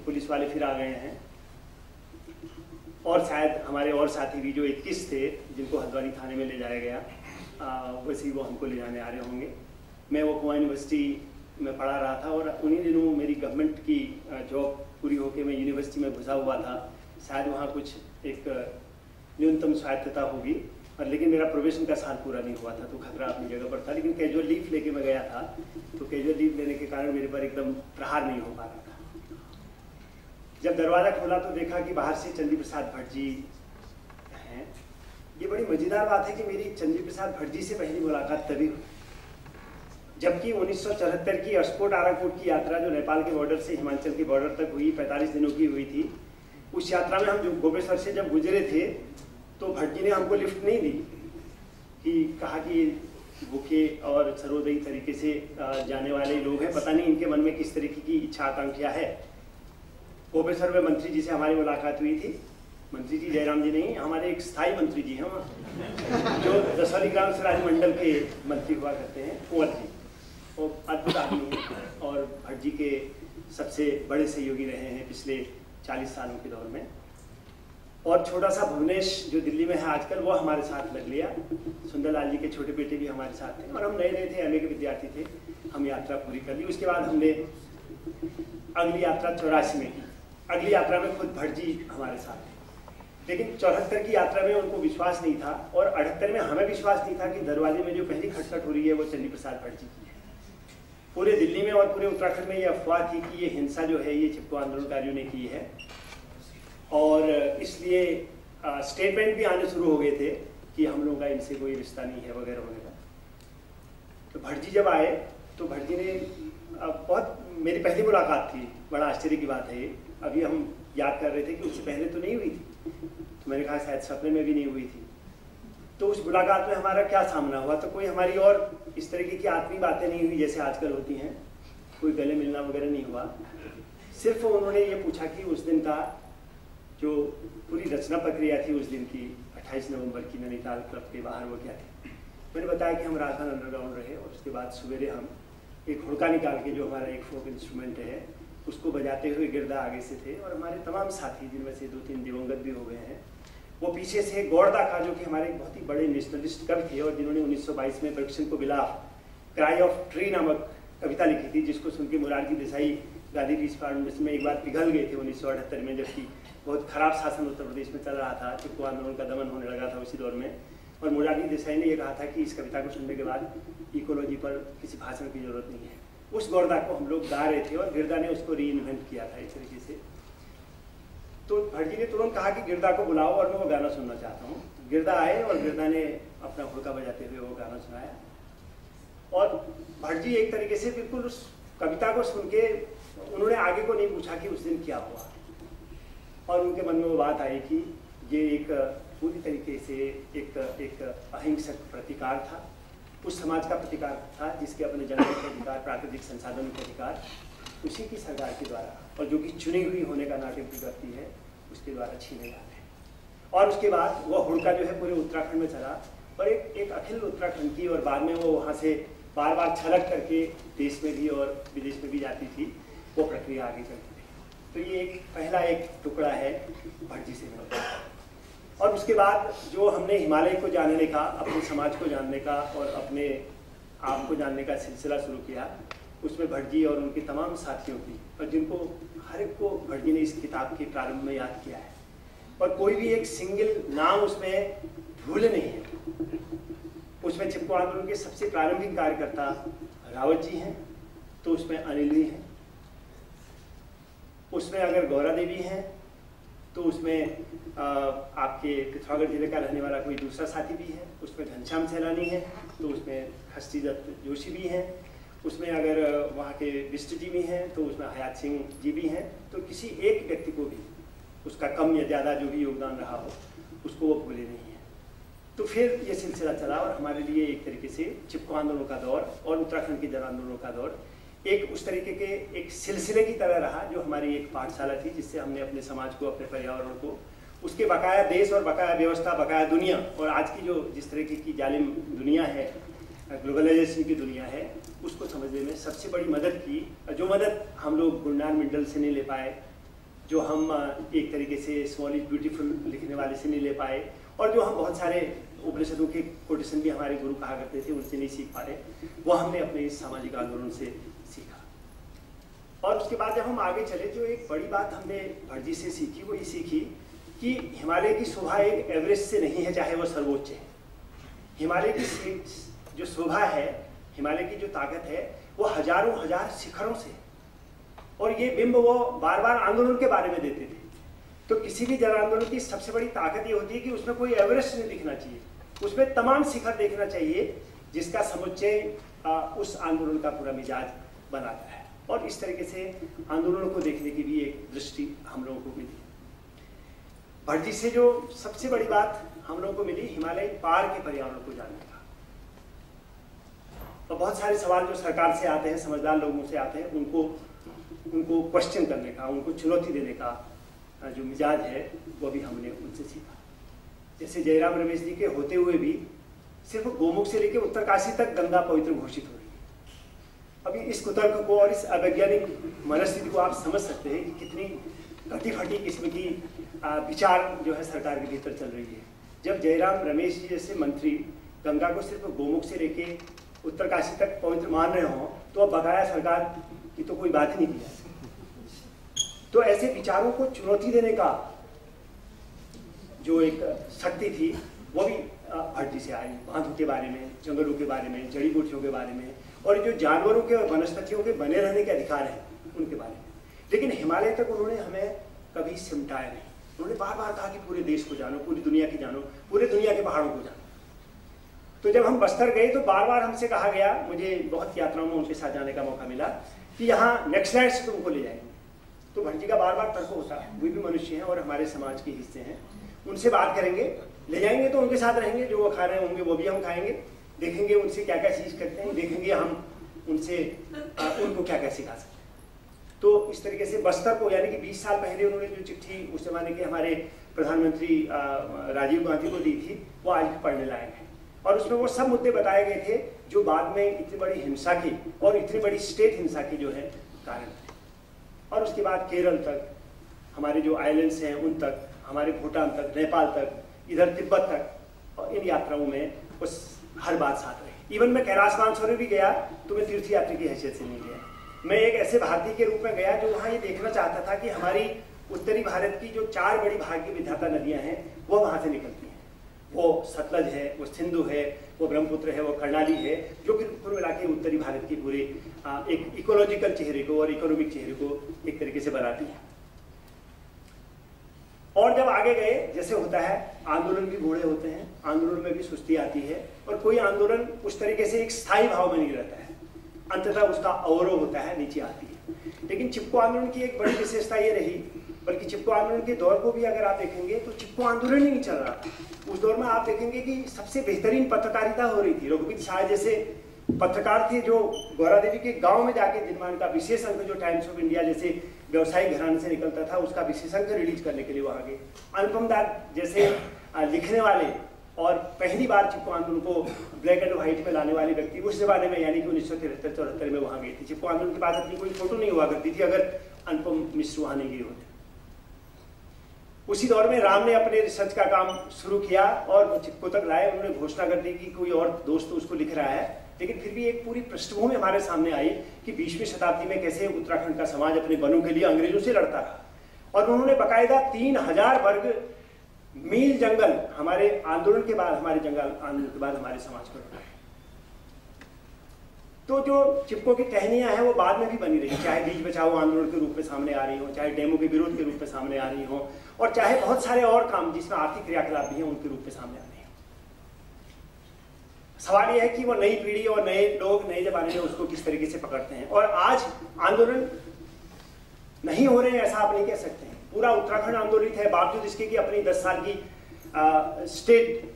Speaker 6: पुलिस वाले फिर आ गए हैं और शायद हमारे और साथी भी जो 21 थे जिनको हल्द्वानी थाने में ले जाया गया, वैसे ही वो हमको ले जाने आ रहे होंगे। मैं वो कुआं यूनिवर्सिटी में पढ़ा रहा था और उन्हीं दिनों मेरी गवर्नमेंट की जॉब पूरी होकर मैं यूनिवर्सिटी में घुसा हुआ था। शायद वहाँ कुछ एक न्यूनतम स्वायत्तता होगी, और लेकिन मेरा प्रोबेशन का साल पूरा नहीं हुआ था तो खतरा अपनी जगह पर था। लेकिन कैजुअल लीव लेके मैं गया था, तो कैजुअल लीव लेने के कारण मेरे पर एकदम प्रहार नहीं हो पा रहा था। जब दरवाज़ा खोला तो देखा कि बाहर से चंडी प्रसाद भट्ट जी हैं। ये बड़ी मज़ेदार बात है कि मेरी चंडी प्रसाद भट्ट जी से पहली मुलाकात तभी हुई जबकि 1974 की अस्कोट आराकोट की यात्रा जो नेपाल के बॉर्डर से हिमाचल के बॉर्डर तक हुई, 45 दिनों की हुई थी। उस यात्रा में हम जो गोपेश्वर से जब गुजरे थे तो भट्ट जी ने हमको लिफ्ट नहीं दी, कि कहा कि भूखे और सर्वोदयी तरीके से जाने वाले लोग हैं, पता नहीं इनके मन में किस तरीके की इच्छा आकांक्षा है। गोपेश्वर में मंत्री जी से हमारी मुलाकात हुई थी मंत्री जी जयराम जी नहीं, हमारे एक स्थायी मंत्री जी हैं वहाँ, जो रसौली ग्राम स्वराज मंडल के मंत्री हुआ करते हैं, कुंवर जी। वो अद्भुत आदमी हैं और भट्ट जी के सबसे बड़े सहयोगी रहे हैं पिछले 40 सालों के दौर में। और छोटा सा भुवनेश जो दिल्ली में है आजकल, वो हमारे साथ लग लिया। सुंदरलाल जी के छोटे बेटे भी हमारे साथ थे और हम नए नए थे, MA के विद्यार्थी थे। हम यात्रा पूरी कर ली। उसके बाद हमने अगली यात्रा 84 में की। अगली यात्रा में खुद भट्ट जी हमारे साथ थे, लेकिन 74 की यात्रा में उनको विश्वास नहीं था और 78 में हमें विश्वास नहीं था कि दरवाजे में जो पहली खटखट हो रही है वो चंडी प्रसाद भट्ट जी की है। पूरे दिल्ली में और पूरे उत्तराखंड में ये अफवाह थी कि ये हिंसा जो है ये चिपको आंदोलनकारियों ने की है और इसलिए स्टेटमेंट भी आने शुरू हो गए थे कि हम लोगों का इनसे कोई रिश्ता नहीं है वगैरह वगैरह। तो भट्ट जी जब आए तो भट्ट जी ने बहुत, मेरी पहली मुलाकात थी, बड़ा आश्चर्य की बात है ये। अभी हम याद कर रहे थे कि उससे पहले तो नहीं हुई थी, तो मैंने कहा शायद सपने में भी नहीं हुई थी। तो उस मुलाकात में हमारा क्या सामना हुआ, तो कोई हमारी और इस तरीके की आत्मीय बातें नहीं हुई जैसे आजकल होती हैं, कोई गले मिलना वगैरह नहीं हुआ। सिर्फ उन्होंने ये पूछा कि उस दिन का जो पूरी रचना प्रक्रिया थी उस दिन की 28 नवंबर की नैनीताल क्लब के बाहर वो क्या थी। मैंने बताया कि हम राजस्थान अंडरग्राउंड रहे और उसके बाद सवेरे हम एक हुड़का निकाल के, जो हमारा एक फोक इंस्ट्रूमेंट है, उसको बजाते हुए गिरदा आगे से थे और हमारे तमाम साथी, जिनमें से 2-3 दिवंगत भी हो गए हैं, वो पीछे से गौड़दा का, जो कि हमारे एक बहुत ही बड़े नेशनलिस्ट कवि थे और जिन्होंने 1922 में बख्शन को बिलाफ क्राई ऑफ ट्री नामक कविता लिखी थी, जिसको सुन के मोरारजी देसाई गांधी पीस फाउंडेशन में एक बार पिघल गए थे 1978 में, जबकि बहुत खराब शासन उत्तर प्रदेश में चल रहा था, चिपको आंदोलन का दमन होने लगा था उसी दौर में। और मोरारजी देसाई ने यह कहा था कि इस कविता को सुनने के बाद इकोलॉजी पर किसी भाषण की जरूरत नहीं है। उस गौरदा को हम लोग गा रहे थे और गिरदा ने उसको री इन्वेंट किया था इस तरीके से। तो भट्ट जी ने तुरंत कहा कि गिरदा को बुलाओ और मैं वो गाना सुनना चाहता हूँ। गिरदा आए और गिरदा ने अपना हुड़का बजाते हुए वो गाना सुनाया और भट्ट जी एक तरीके से बिल्कुल उस कविता को सुन के उन्होंने आगे को नहीं पूछा कि उस दिन क्या हुआ, और उनके मन में वो बात आई कि ये एक पूरी तरीके से एक अहिंसक प्रतिकार था, उस समाज का प्रतिकार था जिसके अपने जनता के अधिकार, प्राकृतिक संसाधनों के अधिकार उसी की सरकार के द्वारा, और जो कि चुनी हुई होने का नाटक भी करती है, उसके द्वारा छीने जाते हैं। और उसके बाद वो हुड़का जो है पूरे उत्तराखंड में चला और एक अखिल उत्तराखंड की, और बाद में वो वहाँ से बार बार छलक करके देश में भी और विदेश में भी जाती थी, वो प्रक्रिया आगे चलती थी। तो ये एक पहला एक टुकड़ा है भट्ट जी से मिलता। और उसके बाद जो हमने हिमालय को जानने का, अपने समाज को जानने का और अपने आप को जानने का सिलसिला शुरू किया, उसमें भट्ट जी और उनके तमाम साथियों की, और जिनको हर एक को भट्ट जी ने इस किताब के प्रारंभ में याद किया है, और कोई भी एक सिंगल नाम उसमें भूले नहीं है। उसमें चिपको आंदोलन के सबसे प्रारंभिक कार्यकर्ता रावत जी हैं, तो उसमें अनिल जी हैं, उसमें अगर गौरा देवी हैं, तो उसमें आपके पिथौरागढ़ जिले का रहने वाला कोई दूसरा साथी भी है, उसमें घनश्याम सैलानी है, तो उसमें खस्ती दत्त जोशी भी हैं, उसमें अगर वहाँ के बिष्ट जी भी हैं, तो उसमें हयात सिंह जी भी हैं। तो किसी एक व्यक्ति को भी उसका कम या ज़्यादा जो भी योगदान रहा हो, उसको वो भूले नहीं है। तो फिर ये सिलसिला चला और हमारे लिए एक तरीके से चिपको आंदोलन का दौर और उत्तराखंड के जन आंदोलनों का दौर एक उस तरीके के एक सिलसिले की तरह रहा, जो हमारी एक पाठशाला थी, जिससे हमने अपने समाज को, अपने पर्यावरण को, उसके बकाया देश और बकाया व्यवस्था, बकाया दुनिया, और आज की जो जिस तरीके की जालिम दुनिया है, ग्लोबलाइजेशन की दुनिया है, उसको समझने में सबसे बड़ी मदद की। जो मदद हम लोग गुरनान मंडल से नहीं ले पाए, जो हम एक तरीके से स्मॉल इज ब्यूटीफुल लिखने वाले से नहीं ले पाए, और जो हम बहुत सारे उपनिषदों के कोटेशन भी हमारे गुरु कहा करते थे, उनसे नहीं सीख पा रहे, वो हमने अपने इस सामाजिक आंदोलन से सीखा। और उसके बाद जब हम आगे चले, जो एक बड़ी बात हमने भट्ट जी से सीखी, वो ये सीखी कि हिमालय की शोभा एक एवरेस्ट से नहीं है, चाहे वो सर्वोच्च है। हिमालय की जो शोभा है, हिमालय की जो ताकत है, वो हजारों हजार शिखरों से, और ये बिंब वो बार बार आंदोलन के बारे में देते थे। तो किसी भी जन आंदोलन की सबसे बड़ी ताकत ये होती है कि उसमें कोई एवरेस्ट नहीं दिखना चाहिए, उसमें तमाम शिखर देखना चाहिए, जिसका समुच्चय उस आंदोलन का पूरा मिजाज बनाता है। और इस तरीके से आंदोलनों को देखने की भी एक दृष्टि हम लोगों को मिली। भट्ट जी से जो सबसे बड़ी बात हम लोगों को मिली, हिमालय पार के पर्यावरण को जानने का। और बहुत सारे सवाल जो सरकार से आते हैं, समझदार लोगों से आते हैं, उनको क्वेश्चन करने का, उनको चुनौती देने का जो मिजाज है वो भी हमने उनसे सीखा। जैसे जयराम रमेश जी के होते हुए भी सिर्फ गोमुख से लेकर उत्तरकाशी तक गंगा पवित्र घोषित हो रही है। अभी इस कुतर्क को और इस अवैज्ञानिक मनस्थिति को आप समझ सकते हैं कि कितनी घटी फटी किस्म की विचार जो है सरकार के भीतर चल रही है। जब जयराम रमेश जी जैसे मंत्री गंगा को सिर्फ गोमुख से लेके उत्तरकाशी तक पवित्र मान रहे हों तो अब बकाया सरकार की तो कोई बात ही नहीं की जा सकती। तो ऐसे विचारों को चुनौती देने का जो एक शक्ति थी वो भी भट्ट जी से आई। बांधों के बारे में, जंगलों के बारे में, जड़ी बूटियों के बारे में और जो जानवरों के और वनस्पतियों के बने रहने के अधिकार हैं उनके बारे में। लेकिन हिमालय तक उन्होंने हमें कभी सिमटाया नहीं। उन्होंने बार बार कहा कि पूरे देश को जानो, पूरी दुनिया की जानो, पूरे दुनिया के पहाड़ों को जानो। तो जब हम बस्तर गए तो बार बार हमसे कहा गया, मुझे बहुत यात्राओं में उनके साथ जाने का मौका मिला, कि यहाँ नेक्सलैंड से तुमको ले जाएंगे। तो भट्ट जी का बार बार तर्क होता है, वे भी मनुष्य हैं और हमारे समाज के हिस्से हैं, उनसे बात करेंगे, ले जाएंगे तो उनके साथ रहेंगे, जो वो खा रहे होंगे वो भी हम खाएंगे, देखेंगे उनसे क्या क्या चीज़ करते हैं, देखेंगे हम उनसे उनको क्या क्या सिखा सकते हैं। तो इस तरीके से बस्तर को, यानी कि 20 साल पहले उन्होंने जो चिट्ठी उस जमाने के हमारे प्रधानमंत्री राजीव गांधी को दी थी, वो आज भी पढ़ने लायक है। और उसमें वो सब मुद्दे बताए गए थे जो बाद में इतनी बड़ी हिंसा की और इतनी बड़ी स्टेट हिंसा की जो है कारण थे। और उसके बाद केरल तक, हमारे जो आइलैंड्स हैं उन तक, हमारे भूटान तक, नेपाल तक, इधर तिब्बत तक, और इन यात्राओं में उस हर बात साथ रही। इवन मैं कैलाश मानसरोवर भी गया तो मैं तीर्थयात्री की हैसियत से नहीं गया, मैं एक ऐसे भारतीय के रूप में गया जो वहाँ ये देखना चाहता था कि हमारी उत्तरी भारत की जो 4 बड़ी भाग्य विधाता नदियाँ हैं वो वहाँ से निकलती हैं। वो सतलज है, वो सिंधु है, वो ब्रह्मपुत्र है, वो कर्णाली है, जो कि कुल मिला के उत्तरी भारत की पूरे एक इकोलॉजिकल चेहरे को और इकोनॉमिक चेहरे को एक तरीके से बनाती है। और जब आगे गए, जैसे होता है आंदोलन भी बूढ़े होते हैं, आंदोलन में भी सुस्ती आती है और कोई आंदोलन उस तरीके से एक स्थायी भाव में नहीं रहता है, अंततः उसका अवरोह होता है, नीचे आती है। लेकिन चिपको आंदोलन की एक बड़ी विशेषता ये रही, बल्कि चिपको आंदोलन के दौर को भी अगर आप देखेंगे तो चिपको आंदोलन ही नहीं चल रहा। उस दौर में आप देखेंगे कि सबसे बेहतरीन पत्रकारिता हो रही थी। रघुवीर शाह जैसे पत्रकार थे जो गौरा देवी के गांव में जाके दिनमान का विशेष अंक जो टाइम्स ऑफ इंडिया जैसे व्यवसायिक घराने से निकलता था उसका विशेष अंक रिलीज करने के लिए वहां गए। अनुपम दास जैसे लिखने वाले और पहली बार चिपको आंदोलन को ब्लैक एंड व्हाइट में लाने वाले व्यक्ति उस जमाने में, यानी कि 1973-74 में वहां गए थे। चिपको आंदोलन के बाद अपनी कोई फोटो नहीं हुआ करती थी अगर अनुपम मिश्र वहां नहीं गए होते। उसी दौर में राम ने अपने रिसर्च का काम शुरू किया और चिपको तक लाए। उन्होंने घोषणा कर दी कि कोई और दोस्त उसको लिख रहा है, लेकिन फिर भी एक पूरी पृष्ठभूमि हमारे सामने आई कि 20वीं शताब्दी में कैसे उत्तराखंड का समाज अपने वनों के लिए अंग्रेजों से लड़ता रहा। और उन्होंने बाकायदा 3000 वर्ग मील जंगल हमारे आंदोलन के बाद, हमारे जंगल आंदोलन के बाद हमारे समाज को लड़ा है। तो जो चिपको की टहनियां हैं वो बाद में भी बनी रही, चाहे बीज बचाओ आंदोलन के रूप में सामने आ रही हो, चाहे डेमो के विरोध के रूप में सामने आ रही हो, और चाहे बहुत सारे और काम जिसमें आर्थिक क्रियाकलाप भी हैं उनके रूप में सामने आ रही है। सवाल यह है कि वो नई पीढ़ी और नए लोग नए जमाने में उसको किस तरीके से पकड़ते हैं। और आज आंदोलन नहीं हो रहे हैं ऐसा आप नहीं कह सकते हैं। पूरा उत्तराखंड आंदोलित है, बावजूद इसके कि अपनी 10 साल की स्टेट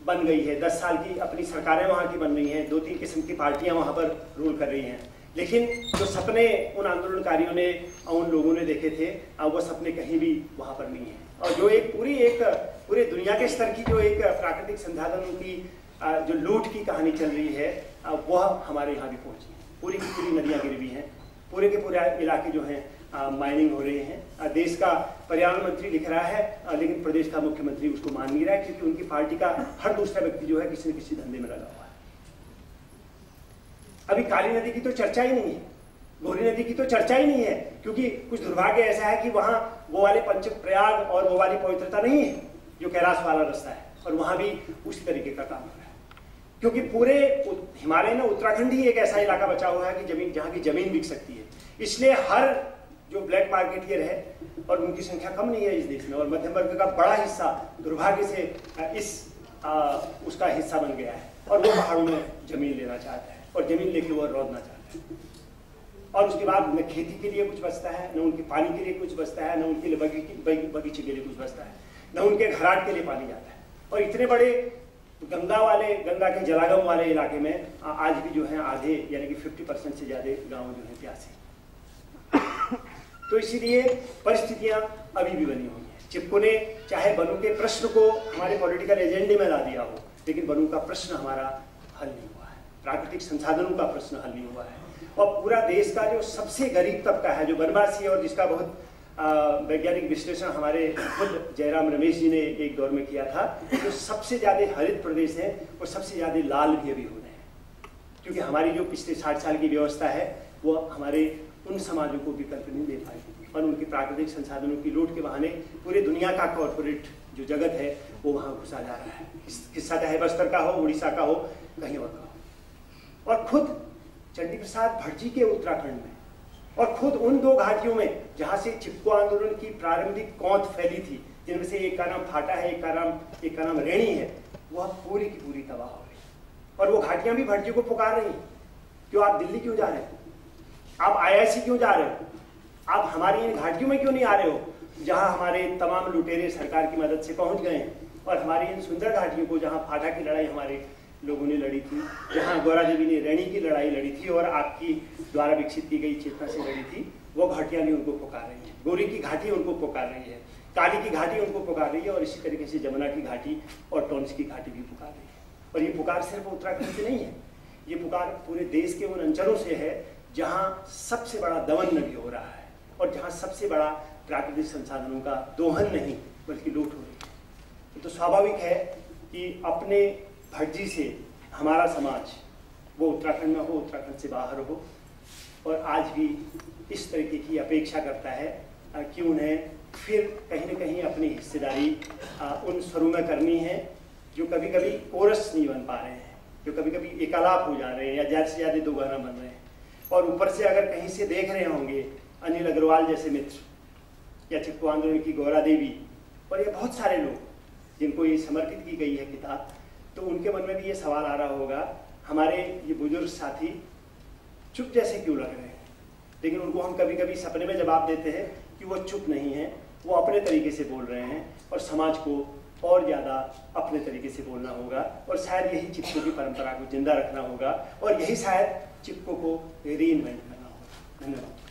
Speaker 6: बन गई है, 10 साल की अपनी सरकारें वहाँ की बन रही हैं, 2-3 किस्म की पार्टियां वहाँ पर रूल कर रही हैं। लेकिन जो सपने उन आंदोलनकारियों ने, उन लोगों ने देखे थे, वो सपने कहीं भी वहाँ पर नहीं है। और जो एक पूरे दुनिया के स्तर की जो एक प्राकृतिक संसाधनों की जो लूट की कहानी चल रही है वह हमारे यहाँ भी पहुँची है। पूरी की पूरी नदियाँ गिर हुई हैं, पूरे के पूरे इलाके जो हैं माइनिंग हो रही है। देश का पर्यावरण मंत्री लिख रहा है लेकिन प्रदेश का मुख्यमंत्री उसको मान नहीं रहा है, क्योंकि उनकी पार्टी का हर दूसरा व्यक्ति जो है किसी न किसी धंधे में लगा हुआ है। अभी काली नदी की तो चर्चा ही नहीं है, गौरी नदी की तो चर्चा ही नहीं है, क्योंकि कुछ दुर्भाग्य ऐसा है कि वहां वो वाले पंचप्रयाग और वो वाली पवित्रता नहीं है जो कैलाश वाला रास्ता है, और वहां भी उसी तरीके का काम हो रहा है। क्योंकि पूरे हिमालय में उत्तराखंड ही एक ऐसा इलाका बचा हुआ है कि जमीन, जहाँ की जमीन बिक सकती है। इसलिए हर जो ब्लैक मार्केटियर है, और उनकी संख्या कम नहीं है इस देश में, और मध्यम वर्ग का बड़ा हिस्सा दुर्भाग्य से उसका हिस्सा बन गया है, और वो पहाड़ों में जमीन लेना चाहता है और जमीन लेके वो रोदना चाहता है। और उसके बाद न खेती के लिए कुछ बचता है, न उनके पानी के लिए कुछ बचता है, न उनके लिए बगीचे के लिए कुछ बचता है, न उनके घराट के लिए पानी जाता है। और इतने बड़े गंगा के जलागम वाले इलाके में आज भी जो है आधे, यानी कि 50% से ज्यादा गाँव जो है प्यासे। तो इसीलिए परिस्थितियां अभी भी बनी हुई हैं। चिपको ने चाहे बनू के प्रश्न को हमारे पॉलिटिकल एजेंडे में ला दिया हो, लेकिन बनू का प्रश्न हमारा हल नहीं हुआ है, प्राकृतिक संसाधनों का प्रश्न हल नहीं हुआ है। और पूरा देश का जो सबसे गरीब तबका है, जो वनवासी है और जिसका बहुत वैज्ञानिक विश्लेषण हमारे खुद जयराम रमेश जी ने एक दौर में किया था, जो सबसे ज़्यादा हरित प्रदेश है वो सबसे ज़्यादा लाल भी अभी हो रहे हैं, क्योंकि हमारी जो पिछले 60 साल की व्यवस्था है वो हमारे उन समाजों को विकल्प नहीं दे पाई और उनके प्राकृतिक संसाधनों की लूट के बहाने पूरे दुनिया का कॉर्पोरेट जो जगत है वो वहाँ घुसा जा रहा है। किस्सा चाहे बस्तर का हो, उड़ीसा का हो, कहीं और का हो। और खुद चंडी प्रसाद भटजी के उत्तराखंड में और खुद उन 2 घाटियों में जहाँ से चिपको आंदोलन की प्रारंभिक कौंध फैली थी, जिनमें से एक का नाम फाटा है, एक का नाम रेणी है, वह पूरी की पूरी तबाह हो गई। और वो घाटियां भी भटजी को पुकार रही, क्यों आप दिल्ली क्यों जा रहे हो, आप IIC क्यों जा रहे हो, आप हमारी इन घाटियों में क्यों नहीं आ रहे हो जहां हमारे तमाम लुटेरे सरकार की मदद से पहुंच गए हैं। और हमारी इन सुंदर घाटियों को, जहां फाटा की लड़ाई हमारे लोगों ने लड़ी थी, जहां गौरा देवी ने रेणी की लड़ाई लड़ी थी और आपकी द्वारा विकसित की गई चेतना से लड़ी थी, वो घाटियां भी उनको पुकार रही है। गोरी की घाटी उनको पुकार रही है, काली की घाटी उनको पुकार रही है और इसी तरीके से जमुना की घाटी और टोंस की घाटी भी पुकार रही है। और ये पुकार सिर्फ उत्तराखंड से नहीं है, ये पुकार पूरे देश के उन अंचलों से है जहाँ सबसे बड़ा दमन भी हो रहा है और जहाँ सबसे बड़ा प्राकृतिक संसाधनों का दोहन नहीं बल्कि लूट हो रही है। तो स्वाभाविक है कि अपने भटजी से हमारा समाज, वो उत्तराखंड में हो, उत्तराखंड से बाहर हो, और आज भी इस तरीके की अपेक्षा करता है कि उन्हें फिर कहीं न कहीं अपनी हिस्सेदारी उन स्वरों में करनी है जो कभी कभी कोरस नहीं बन पा रहे हैं, जो कभी कभी एकालाप हो जा रहे हैं या ज़्यादा से ज़्यादा 2 गाना बन रहे हैं। और ऊपर से अगर कहीं से देख रहे होंगे अनिल अग्रवाल जैसे मित्र या चिपको आंदोलन की गौरा देवी और ये बहुत सारे लोग जिनको ये समर्पित की गई है किताब, तो उनके मन में भी ये सवाल आ रहा होगा, हमारे ये बुजुर्ग साथी चुप जैसे क्यों लग रहे हैं। लेकिन उनको हम कभी कभी सपने में जवाब देते हैं कि वो चुप नहीं है, वो अपने तरीके से बोल रहे हैं और समाज को और ज़्यादा अपने तरीके से बोलना होगा। और शायद यही चिपको की परंपरा को जिंदा रखना होगा और यही शायद चिपको को रीइन्वेंट करना होगा। धन्यवाद।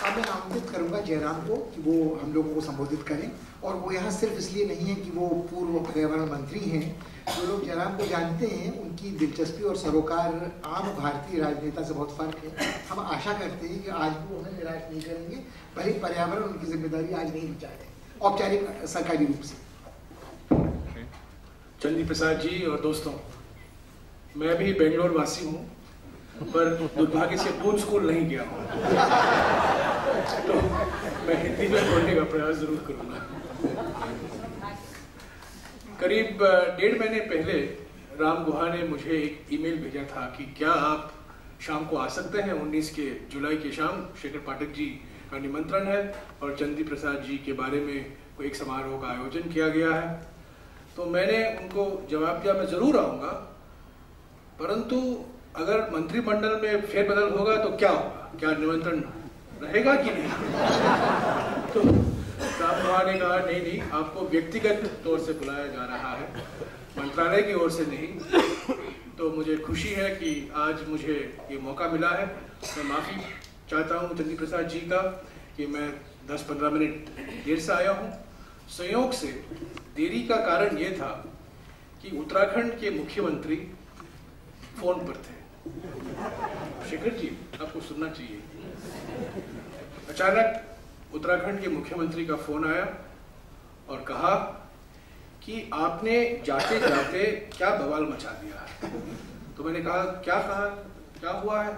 Speaker 1: अब मैं आमंत्रित करूंगा जयराम को कि वो हम लोगों को संबोधित करें, और वो यहाँ सिर्फ इसलिए नहीं है कि वो पूर्व पर्यावरण मंत्री हैं। जो लोग जयराम को जानते हैं उनकी दिलचस्पी और सरोकार आम भारतीय राजनेता से बहुत फर्क है। हम आशा करते हैं कि आज वो हमें निराश नहीं करेंगे, भले पर्यावरण उनकी जिम्मेदारी आज नहीं बिचारे औपचारिक सरकारी रूप से।
Speaker 3: चंडी प्रसाद जी और दोस्तों, मैं भी बेंगलोर वासी हूँ, पर दुर्भाग्य से पूर्ण स्कूल नहीं गया हूँ, तो मैं हिंदी में बोलने का प्रयास जरूर करूँगा। करीब 1.5 महीने पहले राम गुहा ने मुझे एक ईमेल भेजा था कि क्या आप शाम को आ सकते हैं। 19 जुलाई के शाम शेखर पाठक जी का निमंत्रण है और चंडी प्रसाद जी के बारे में कोई एक समारोह का आयोजन किया गया है। तो मैंने उनको जवाब दिया, मैं जरूर आऊँगा, परंतु अगर मंत्रिमंडल में फेरबदल होगा तो क्या होगा, क्या निमंत्रण रहेगा कि नहीं। तो राम गुहा ने कहा नहीं, आपको व्यक्तिगत तौर से बुलाया जा रहा है, मंत्रालय की ओर से नहीं। तो मुझे खुशी है कि आज मुझे ये मौका मिला है। मैं माफ़ी चाहता हूँ चंडी प्रसाद जी का कि मैं 10-15 मिनट देर से आया हूँ। संयोग से देरी का कारण ये था कि उत्तराखंड के मुख्यमंत्री फोन पर थे। शेखर जी, आपको सुनना चाहिए। अचानक उत्तराखंड के मुख्यमंत्री का फोन आया और कहा कि आपने जाते जाते क्या बवाल मचा दिया है। तो मैंने कहा क्या हुआ है।